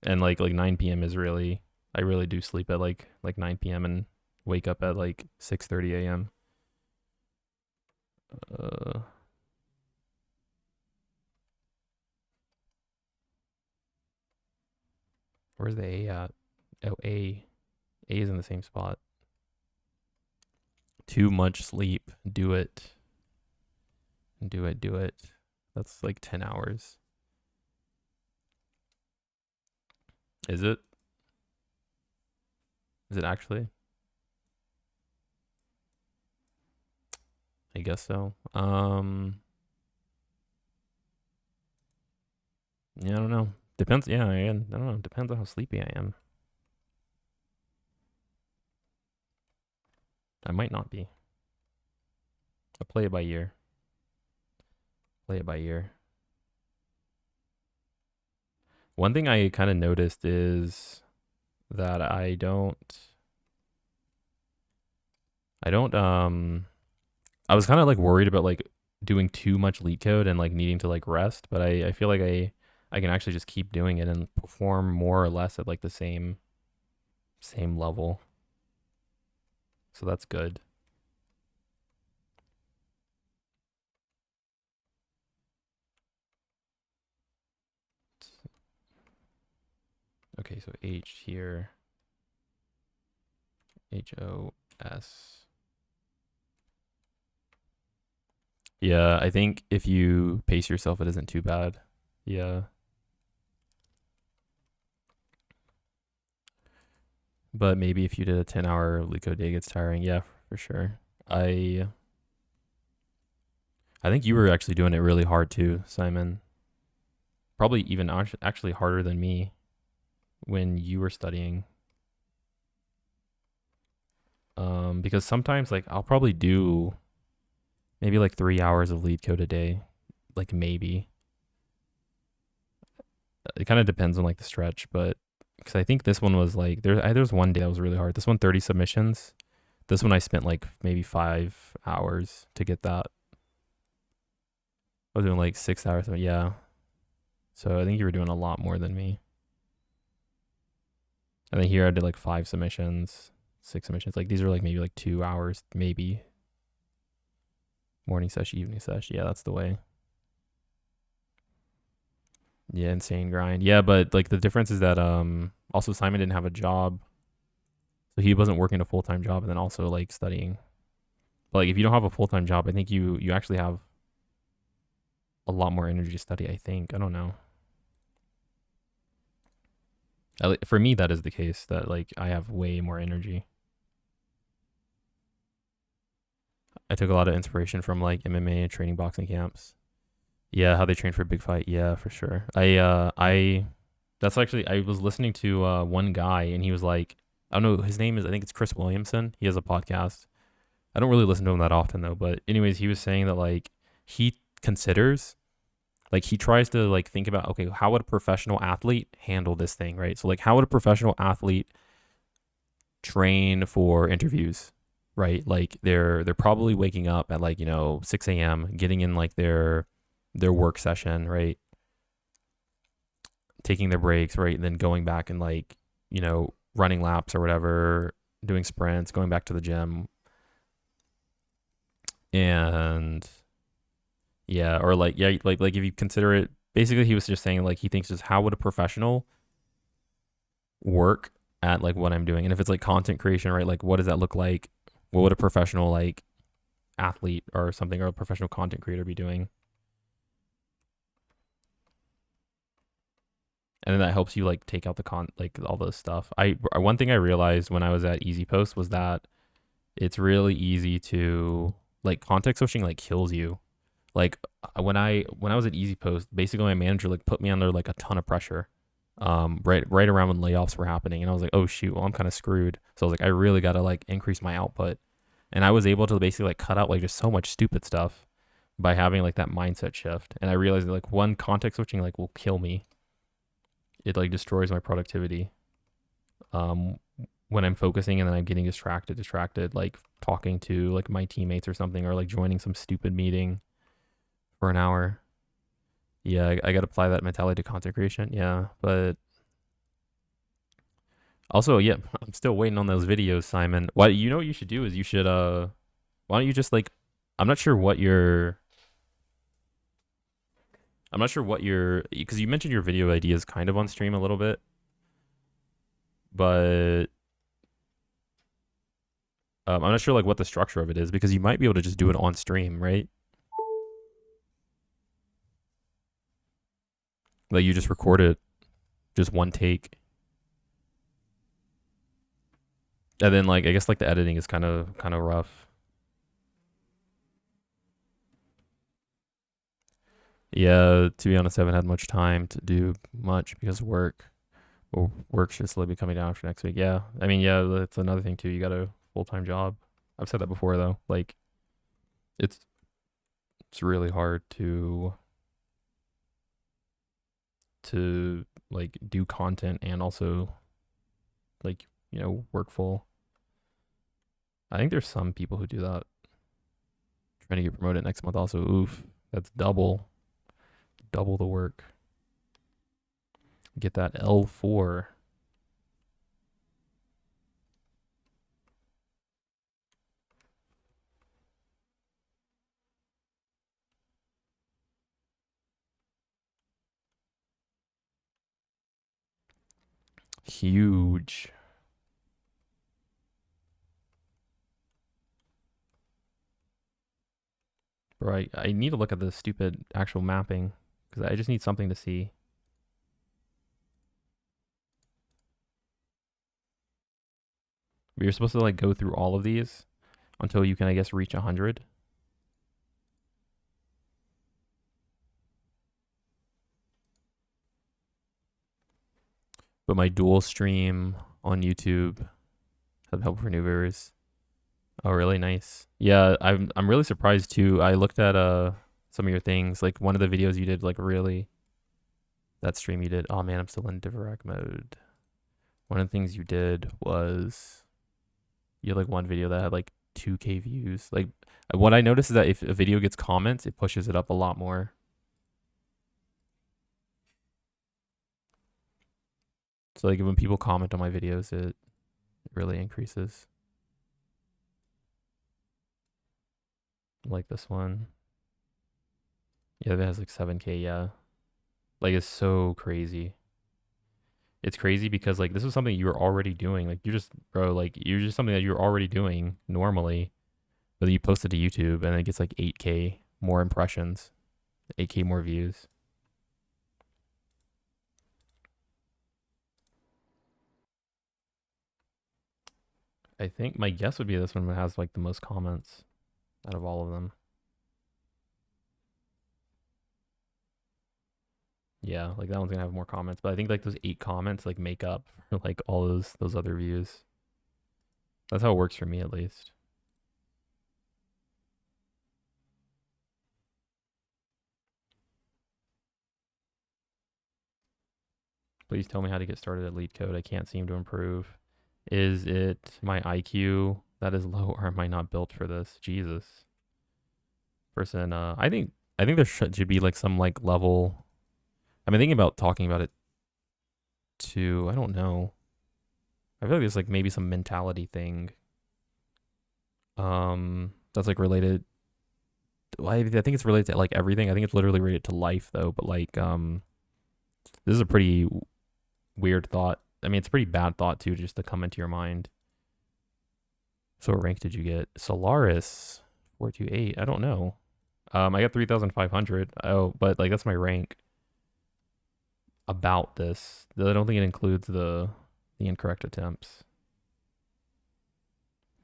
And like 9 p.m. is really I really do sleep at like 9 p.m. and wake up at like 6:30 a.m. Uh, where's the A at? Oh, A. A is in the same spot. Too much sleep. Do it. Do it. Do it. That's like 10 hours. Is it? Is it actually? I guess so. Yeah, I don't know. Depends. Yeah, I don't know. Depends on how sleepy I am. I might not be. I'll play it by ear. Play it by ear. One thing I kind of noticed is that I was kind of like worried about like doing too much leet code and like needing to like rest, but I feel like I can actually just keep doing it and perform more or less at like the same level. So that's good. Okay, so H here. HOS. Yeah, I think if you pace yourself, it isn't too bad. Yeah. But maybe if you did a 10-hour Leetcode day, it gets tiring. Yeah, for sure. I think you were actually doing it really hard too, Simon. Probably even actually harder than me when you were studying. Because sometimes like I'll probably do maybe like 3 hours of Leetcode a day, like maybe. It kind of depends on like the stretch, but because I think this one was like there's one day that was really hard. This one 30 submissions. This one I spent like maybe 5 hours to get that. I was doing like 6 hours. Yeah. So I think you were doing a lot more than me. And then here I did like 5 submissions, 6 submissions. Like these are like maybe like 2 hours, maybe. Morning session, evening session. Yeah, that's the way. Yeah, insane grind. Yeah, but like the difference is that also Simon didn't have a job. So he wasn't working a full-time job and then also like studying. But like if you don't have a full-time job, I think you actually have a lot more energy to study, I think. I don't know. For me that is the case, that like I have way more energy. I took a lot of inspiration from like MMA and training boxing camps. Yeah, how they train for a big fight. Yeah, for sure. I that's actually I was listening to one guy and he was like, I don't know his name is, I think it's Chris Williamson. He has a podcast. I don't really listen to him that often though, but anyways, he was saying that like he considers like he tries to like think about, okay, how would a professional athlete handle this thing, right? So like how would a professional athlete train for interviews, right? Like they're probably waking up at like, 6 a.m., getting in like their work session, right? Taking their breaks, right? And then going back and like, running laps or whatever, doing sprints, going back to the gym. And yeah, or like, yeah, like if you consider it, basically he was just saying like he thinks just how would a professional work at like what I'm doing? And if it's like content creation, right? Like what does that look like? What would a professional like athlete or something or a professional content creator be doing? And then that helps you like take out the like all this stuff. One thing I realized when I was at EasyPost was that it's really easy to like context switching like kills you. Like when I was at EasyPost, basically my manager like put me under like a ton of pressure. Right around when layoffs were happening, and I was like, oh shoot, well I'm kind of screwed. So I was like, I really got to like increase my output, and I was able to basically like cut out like just so much stupid stuff by having like that mindset shift. And I realized that like one context switching like will kill me. It like destroys my productivity. Um, when I'm focusing and then I'm getting distracted, like talking to like my teammates or something, or like joining some stupid meeting for an hour. Yeah, I got to apply that mentality to content creation. Yeah, but also, yeah, I'm still waiting on those videos, Simon. What you should do is you should why don't you just like I'm not sure what your I'm not sure what your because you mentioned your video ideas kind of on stream a little bit. but I'm not sure like what the structure of it is because you might be able to just do it on stream, right? Like you just record it, just one take, and then like I guess like the editing is kind of rough. Yeah, to be honest, I haven't had much time to do much because of work. Well, work's just be coming down after next week. Yeah, I mean, yeah, that's another thing too. You got a full-time job. I've said that before though. Like it's it's really hard to like do content and also like work full. I think there's some people who do that. Trying to get promoted next month also. Oof, that's double the work. Get that L4. Huge. Bro, I need to look at the stupid actual mapping because I just need something to see. But you're supposed to like go through all of these until you can, I guess, reach 100. But my dual stream on YouTube has help for new viewers. Oh, really nice. Yeah, I'm really surprised too. I looked at some of your things, like one of the videos you did, like really that stream you did. Oh man, I'm still in Dvorak mode. One of the things you did was you had like one video that had like 2K views. Like what I noticed is that if a video gets comments, it pushes it up a lot more. So like when people comment on my videos, it really increases. Like this one. Yeah, it has like 7K, yeah. Like it's so crazy. It's crazy because like this is something you're already doing. Like you're just bro, like you're just something that you're already doing normally. But then you post it to YouTube and it gets like 8K more impressions, 8K more views. I think my guess would be this one has like the most comments out of all of them. Yeah, like that one's gonna have more comments, but I think like those 8 comments like make up for like all those other views. That's how it works for me at least. Please tell me how to get started at Leetcode. I can't seem to improve. Is it my IQ that is low, or am I not built for this? Jesus. Person, I think there should be like some like level. I'm thinking about talking about it too. I don't know. I feel like there's like maybe some mentality thing. That's like related. I think it's related to like everything. I think it's literally related to life though. But like, this is a pretty weird thought. I mean, it's a pretty bad thought too, just to come into your mind. So what rank did you get? Solaris 428. I don't know. I got 3,500. Oh, but like that's my rank about this. I don't think it includes the incorrect attempts.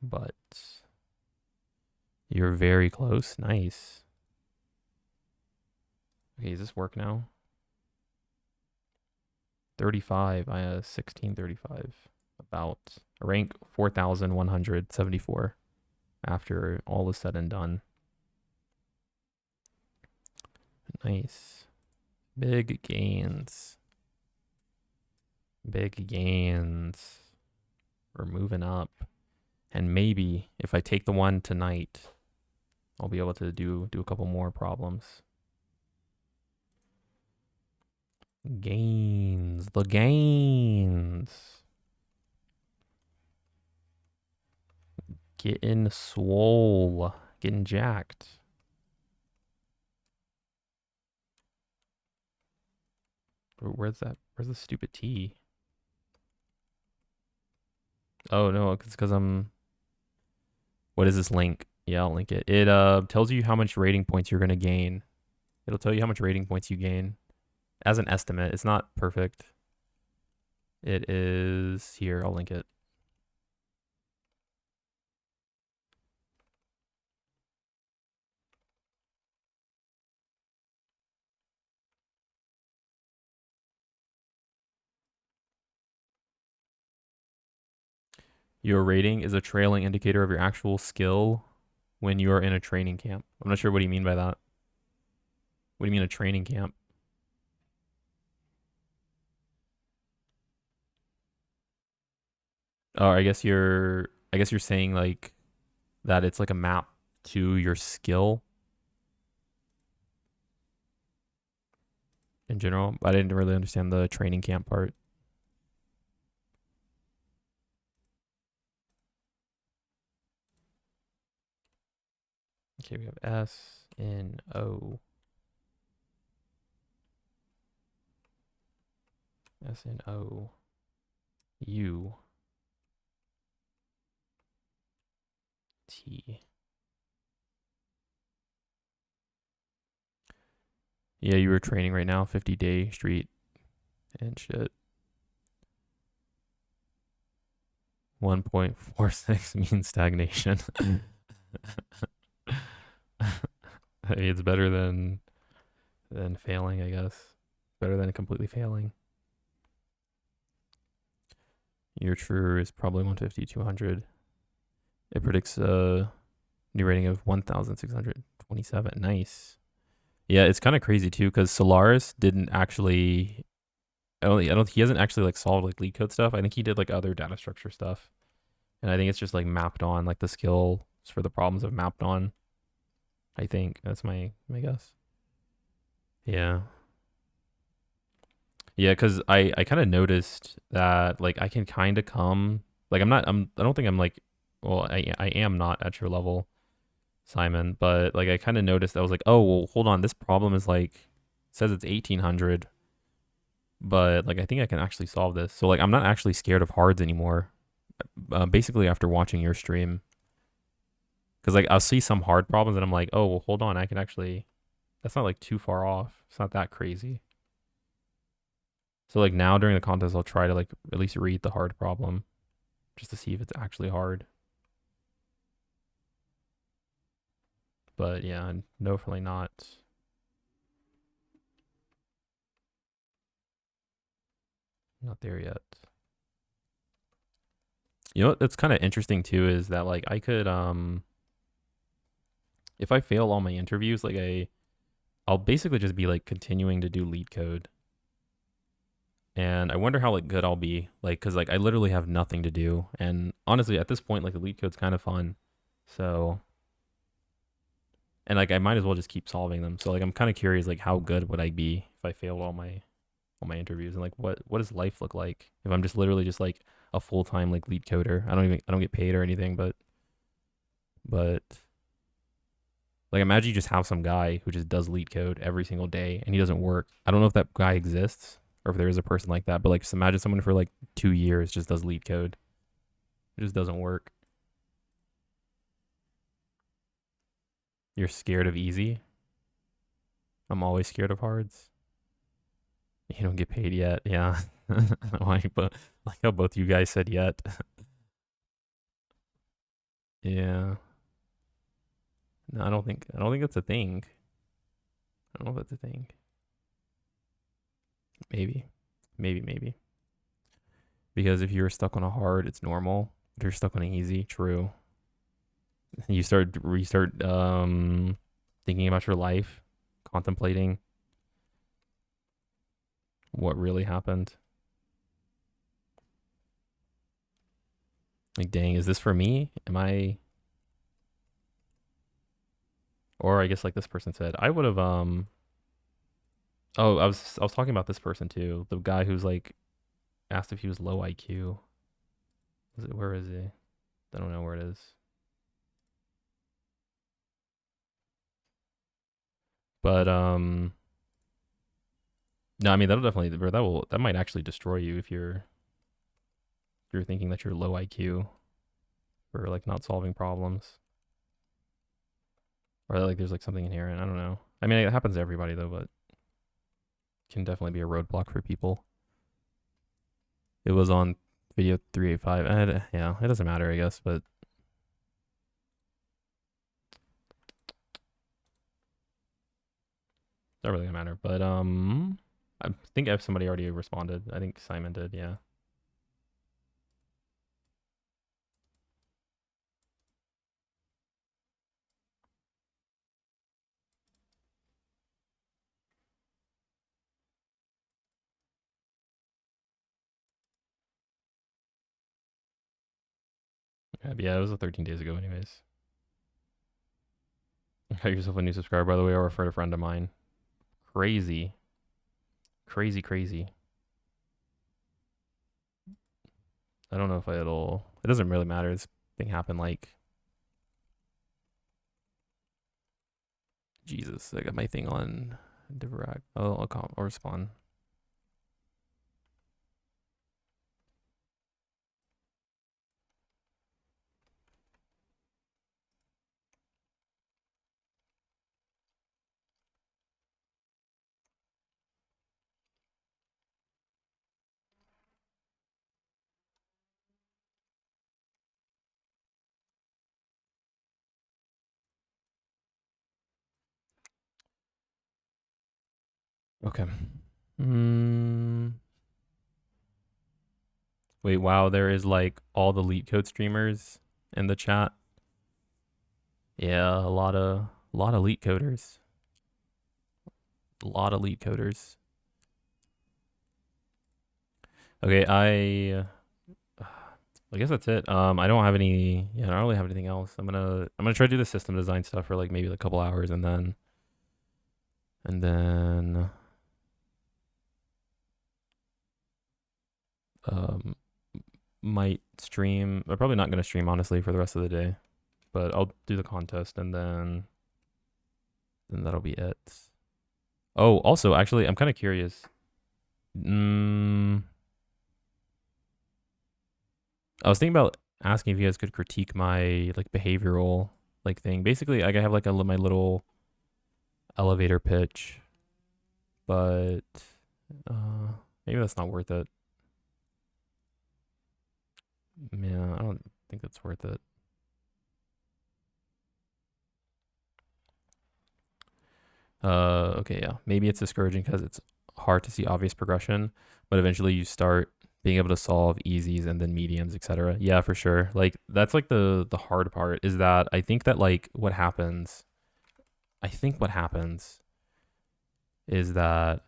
But you're very close. Nice. Okay, does this work now? 35. I 1635. About rank 4,174 after all is said and done. Nice. Big gains. Big gains. We're moving up. And maybe if I take the one tonight, I'll be able to do a couple more problems. Gains. The gains. Getting swole. Getting jacked. Where's that? Where's the stupid T? Oh no, it's because I'm. What is this link? Yeah, I'll link it. It tells you how much rating points you're gonna gain. It'll tell you how much rating points you gain as an estimate. It's not perfect. It is here. I'll link it. Your rating is a trailing indicator of your actual skill when you are in a training camp. I'm not sure what do you mean by that. What do you mean a training camp? Oh, I guess you're saying like that it's like a map to your skill in general. I didn't really understand the training camp part. Okay, we have S N O SNOUT. Yeah, you were training right now, 50-day street and shit. 1.46 means stagnation. Hey, it's better than failing, I guess. Better than completely failing. Your true is probably 150, 200. It predicts a new rating of 1,627. Nice. Yeah, it's kind of crazy too because Solaris didn't actually. I don't. He hasn't actually like solved like Leetcode stuff. I think he did like other data structure stuff, and I think it's just like mapped on like the skills for the problems have mapped on. I think that's my guess. Yeah. Yeah, because I kind of noticed that like I can kind of come like I don't think I'm like well I am not at your level, Simon, but like I kind of noticed I was like, oh well, hold on, this problem is like says it's 1800, but like I think I can actually solve this. So like I'm not actually scared of hards anymore. Basically after watching your stream, because like I'll see some hard problems and I'm like, oh well, hold on, I can actually. That's not like too far off. It's not that crazy. So like now during the contest, I'll try to like at least read the hard problem just to see if it's actually hard. But yeah, no, definitely not. Not there yet. You know what? That's kind of interesting too. Is that like I could if I fail all my interviews, like I'll basically just be like continuing to do Leetcode, and I wonder how like good I'll be. Like, cause like I literally have nothing to do, and honestly, at this point, like the Leetcode's kind of fun. So and like I might as well just keep solving them. So like I'm kind of curious, like how good would I be if I failed all my interviews, and like what does life look like if I'm just literally just like a full time like lead coder? I don't get paid or anything, but like imagine you just have some guy who just does lead code every single day and he doesn't work. I don't know if that guy exists or if there is a person like that, but like just imagine someone for like 2 years just does lead code. It just doesn't work. You're scared of easy. I'm always scared of hards. You don't get paid yet. Yeah. But like how both you guys said yet. Yeah. No, I don't think that's a thing. I don't know if that's a thing. Maybe. Maybe. Because if you're stuck on a hard, it's normal. If you're stuck on an easy, true. You start thinking about your life, contemplating what really happened. Like, dang, is this for me? Am I or I guess like this person said, I would have oh, I was talking about this person too. The guy who's like asked if he was low IQ. Where is he? I don't know where it is. But no, I mean that'll definitely that might actually destroy you if you're you're thinking that you're low IQ for like not solving problems, or like there's like something inherent. I don't know. I mean, it happens to everybody though, but can definitely be a roadblock for people. It was on video 385. And yeah, it doesn't matter, I guess, but not really gonna matter. But I think if somebody already responded. I think Simon did, yeah. Yeah, it was 13 days ago anyways. Got yourself a new subscriber, by the way, I referred a friend of mine. Crazy. Crazy, crazy. I don't know if it doesn't really matter. This thing happened like, Jesus, I got my thing on direct. Oh, I'll respond. Okay. Wait, wow, there is like all the Leetcode streamers in the chat. Yeah, a lot of Leetcoders. A lot of Leetcoders. Okay, I guess that's it. I don't have any. Yeah, I don't really have anything else. I'm gonna try to do the system design stuff for like maybe a couple hours, and then um might stream. I'm probably not gonna stream honestly for the rest of the day, but I'll do the contest, and then that'll be it. Oh, also, actually, I'm kind of curious. I was thinking about asking if you guys could critique my like behavioral like thing. Basically, like, I have like my little elevator pitch, but maybe that's not worth it. Yeah, I don't think that's worth it. Okay, yeah. Maybe it's discouraging because it's hard to see obvious progression, but eventually you start being able to solve easies and then mediums, etc. Yeah, for sure. Like that's like the hard part is that I think that like what happens is that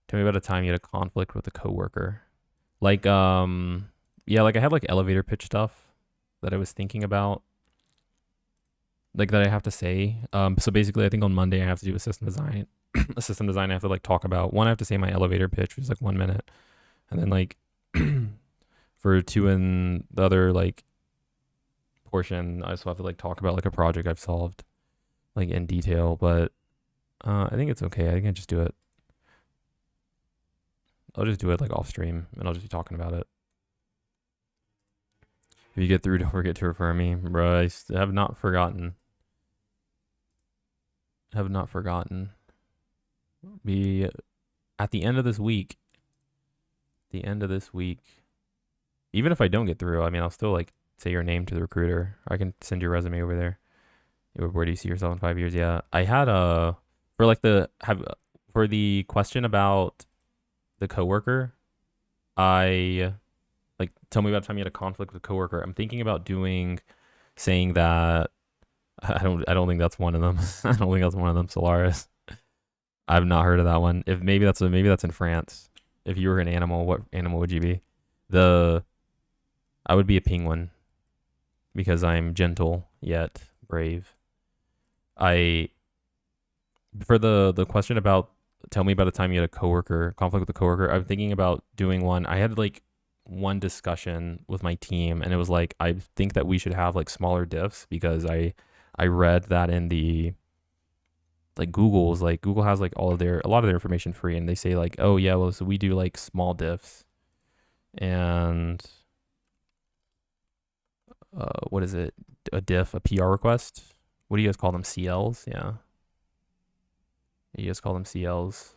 tell me about a time you had a conflict with a coworker. Like yeah, like I had like elevator pitch stuff that I was thinking about like that I have to say. So basically I think on Monday I have to do a system design. A system design I have to like talk about. One I have to say my elevator pitch, which is like 1 minute. And then like for two and the other like portion, I also have to like talk about like a project I've solved like in detail. But I think it's okay. I can just do it. I'll just do it like off stream and I'll just be talking about it. If you get through, don't forget to refer me. Bro, I have not forgotten. Have not forgotten. Be at the end of this week. Even if I don't get through, I mean, I'll still like say your name to the recruiter. I can send your resume over there. Where do you see yourself in 5 years? Yeah, I had for like for the question about the coworker. I like tell me about the time you had a conflict with a coworker. I'm thinking about saying that I don't think that's one of them. I don't think that's one of them. Solaris. I've not heard of that one. If maybe that's in France. If you were an animal, what animal would you be? I would be a penguin because I'm gentle yet brave. I for the question about tell me about a time you had a conflict with a coworker. I'm thinking about doing one. I had like one discussion with my team, and it was like I think that we should have like smaller diffs because I read that in the like Google has like a lot of their information free, and they say like, oh yeah, well, so we do like small diffs, and what is it? A diff, a PR request. What do you guys call them? CLs? Yeah. You guys call them CLs.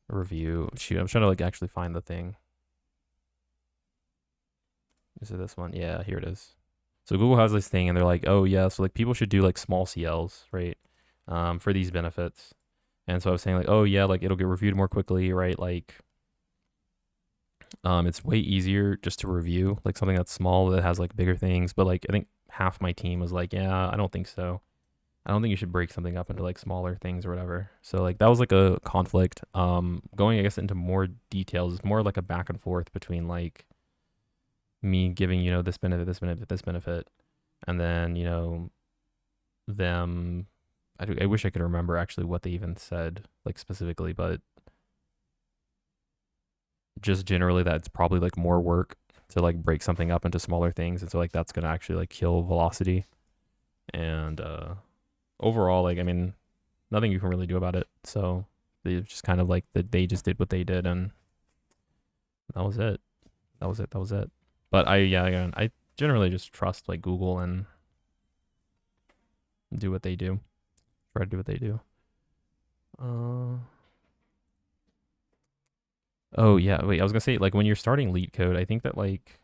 Review. Shoot, I'm trying to like actually find the thing. Is it this one? Yeah, here it is. So Google has this thing and they're like, oh yeah, so like people should do like small CLs, right? For these benefits. And so I was saying like, oh yeah, like it'll get reviewed more quickly, right? Like it's way easier just to review like something that's small that has like bigger things. But like I think half my team was like, yeah, I don't think so. I don't think you should break something up into like smaller things or whatever. So like that was like a conflict. Going I guess into more details, it's more like a back and forth between like me giving, this benefit, this benefit, this benefit, and then, them. I wish I could remember actually what they even said like specifically, but just generally that it's probably like more work to like break something up into smaller things, and so like that's gonna actually like kill velocity. And overall, like I mean, nothing you can really do about it. So they just kind of like they just did what they did, and that was it. That was it. That was it. But again, I generally just trust like Google and do what they do. Try to do what they do. Oh yeah, wait, I was gonna say like when you're starting Leetcode, I think like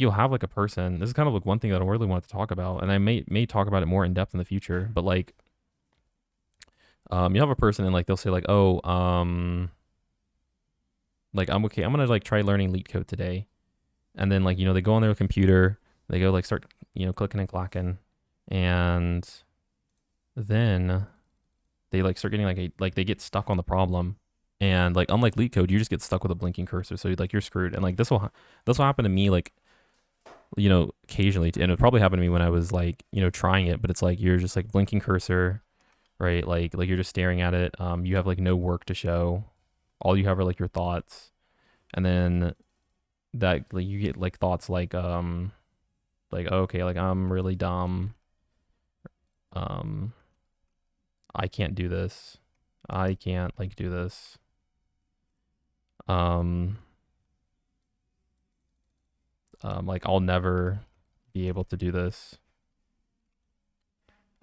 you'll have like a person. This is kind of like one thing that I really wanted to talk about, and I may talk about it more in depth in the future. But like, you have a person and like they'll say like, oh, like I'm okay. I'm gonna like try learning Leetcode today, and then like they go on their computer, they go like start clicking and clacking, and then they like start getting like they get stuck on the problem. And like unlike Leetcode, you just get stuck with a blinking cursor, so like you're screwed. And like this will happen to me like occasionally, and it probably happened to me when I was like trying it. But it's like you're just like blinking cursor, right? Like you're just staring at it. You have like no work to show. All you have are like your thoughts, and then that like you get like thoughts like okay, like I'm really dumb. I can't do this. I can't like do this. Like I'll never be able to do this.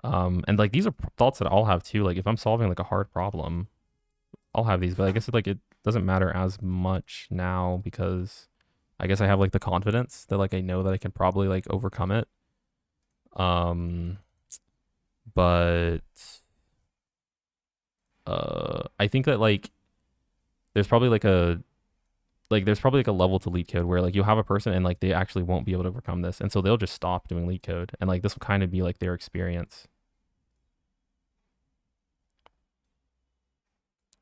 And like these are thoughts that I'll have too. Like if I'm solving like a hard problem, I'll have these, but I guess it doesn't matter as much now because I guess I have like the confidence that like I know that I can probably like overcome it. But I think that like there's probably like a level to Leetcode where like you'll have a person and like they actually won't be able to overcome this, and so they'll just stop doing Leetcode, and like this will kind of be like their experience.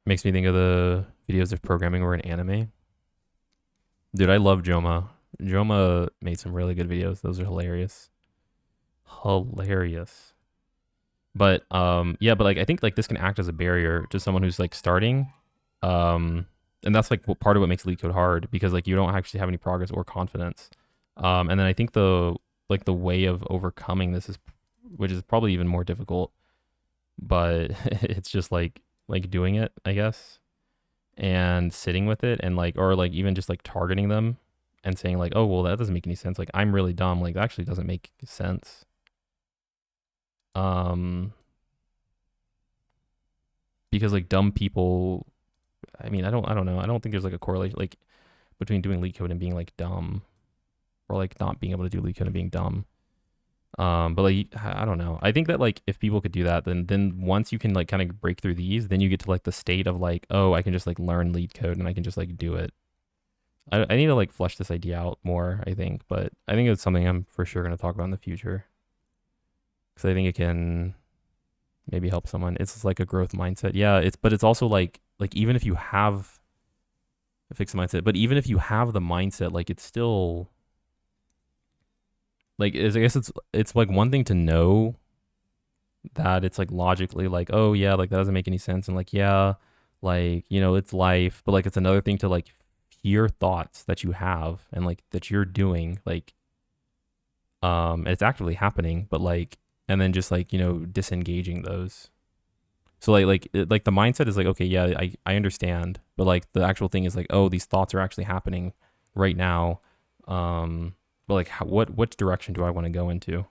Makes me think of the videos of programming or an anime. Dude, I love Joma. Joma made some really good videos. Those are hilarious. Hilarious. But yeah, but like I think like this can act as a barrier to someone who's like starting. And that's like part of what makes Leetcode hard, because like you don't actually have any progress or confidence. And then I think the way of overcoming this is, which is probably even more difficult, but it's just like doing it, I guess, and sitting with it, and like, or like even just like targeting them and saying like, oh well, that doesn't make any sense. Like I'm really dumb. Like that actually doesn't make sense. Because like dumb people, I mean, I don't know. I don't think there's like a correlation like between doing Leetcode and being like dumb, or like not being able to do Leetcode and being dumb. But like I don't know. I think that like if people could do that, then once you can like kind of break through these, then you get to like the state of like, oh, I can just like learn Leetcode and I can just like do it. I need to like flesh this idea out more, I think, but I think it's something I'm for sure going to talk about in the future, because I think it can maybe help someone. It's like a growth mindset. Yeah, but it's also like even if you have a fixed mindset, but even if you have the mindset, like it's still like I guess it's like one thing to know that it's like logically like, oh yeah, like that doesn't make any sense, and like yeah, like it's life, but like it's another thing to like hear thoughts that you have and like that you're doing like and it's actively happening, but like, and then just like disengaging those. So like the mindset is like, okay, yeah, I understand, but like the actual thing is like, oh, these thoughts are actually happening right now, But like, what direction do I want to go into?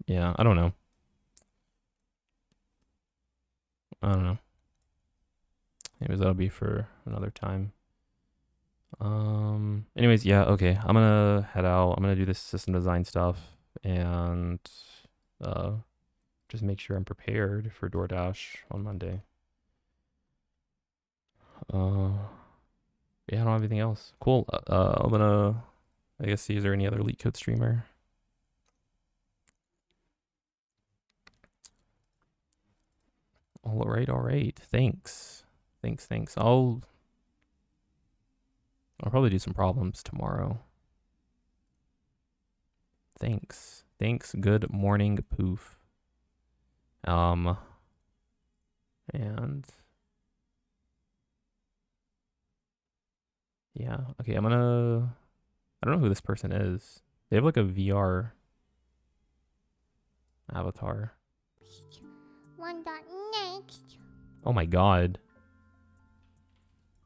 Yeah, I don't know. I don't know. Anyways, that'll be for another time. Anyways, yeah, okay. I'm gonna head out. I'm gonna do this system design stuff and uh just make sure I'm prepared for DoorDash on Monday. Yeah, I don't have anything else. Cool. I'm gonna, I guess, see, is there any other Leetcode streamer? All right, all right. Thanks. Thanks. I'll probably do some problems tomorrow. Thanks. Good morning, poof. And yeah, okay, I don't know who this person is. They have like a VR avatar. Next. Oh my god.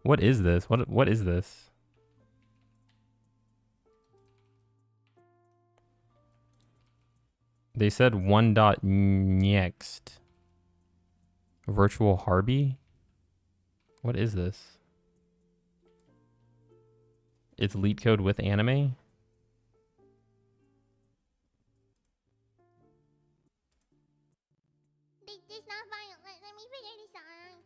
What is this? What is this? They said next. Virtual Harby? What is this? It's Leetcode with anime? This is not violent. Let me figure this out.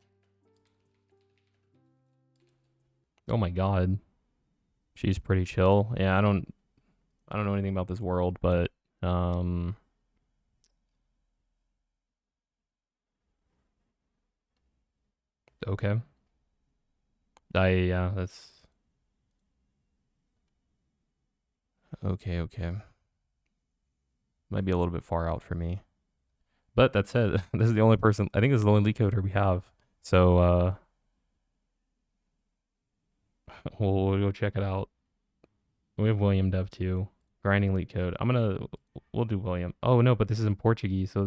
Oh my god. She's pretty chill. Yeah, I don't know anything about this world, but okay. Yeah, that's okay. Might be a little bit far out for me. But that said, this is the only person, I think this is the only Leetcoder we have. So we'll go check it out. We have William Dev too. Grinding Leetcode. We'll do William. Oh no, but this is in Portuguese, so it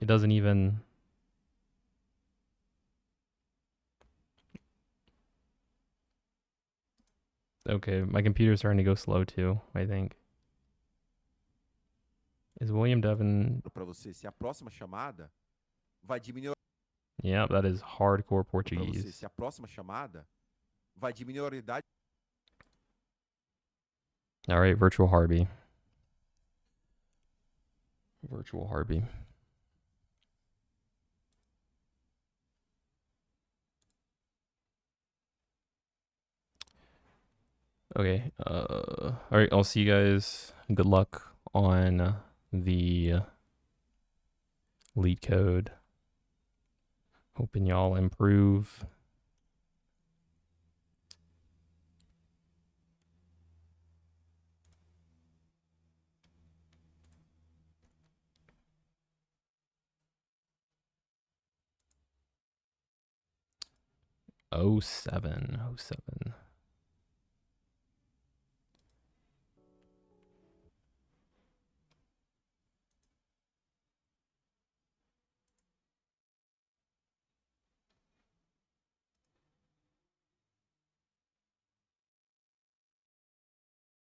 doesn't even okay, my computer's starting to go slow too, I think. Is William Devon? Para você, se a próxima chamada vai diminuir. Yeah, that is hardcore Para você, Portuguese. se a próxima chamada vai diminuir a idade. All right, Virtual Harby. Virtual Harby. Okay. All right, I'll see you guys. Good luck on the Leetcode. Hoping y'all improve. Oh 07.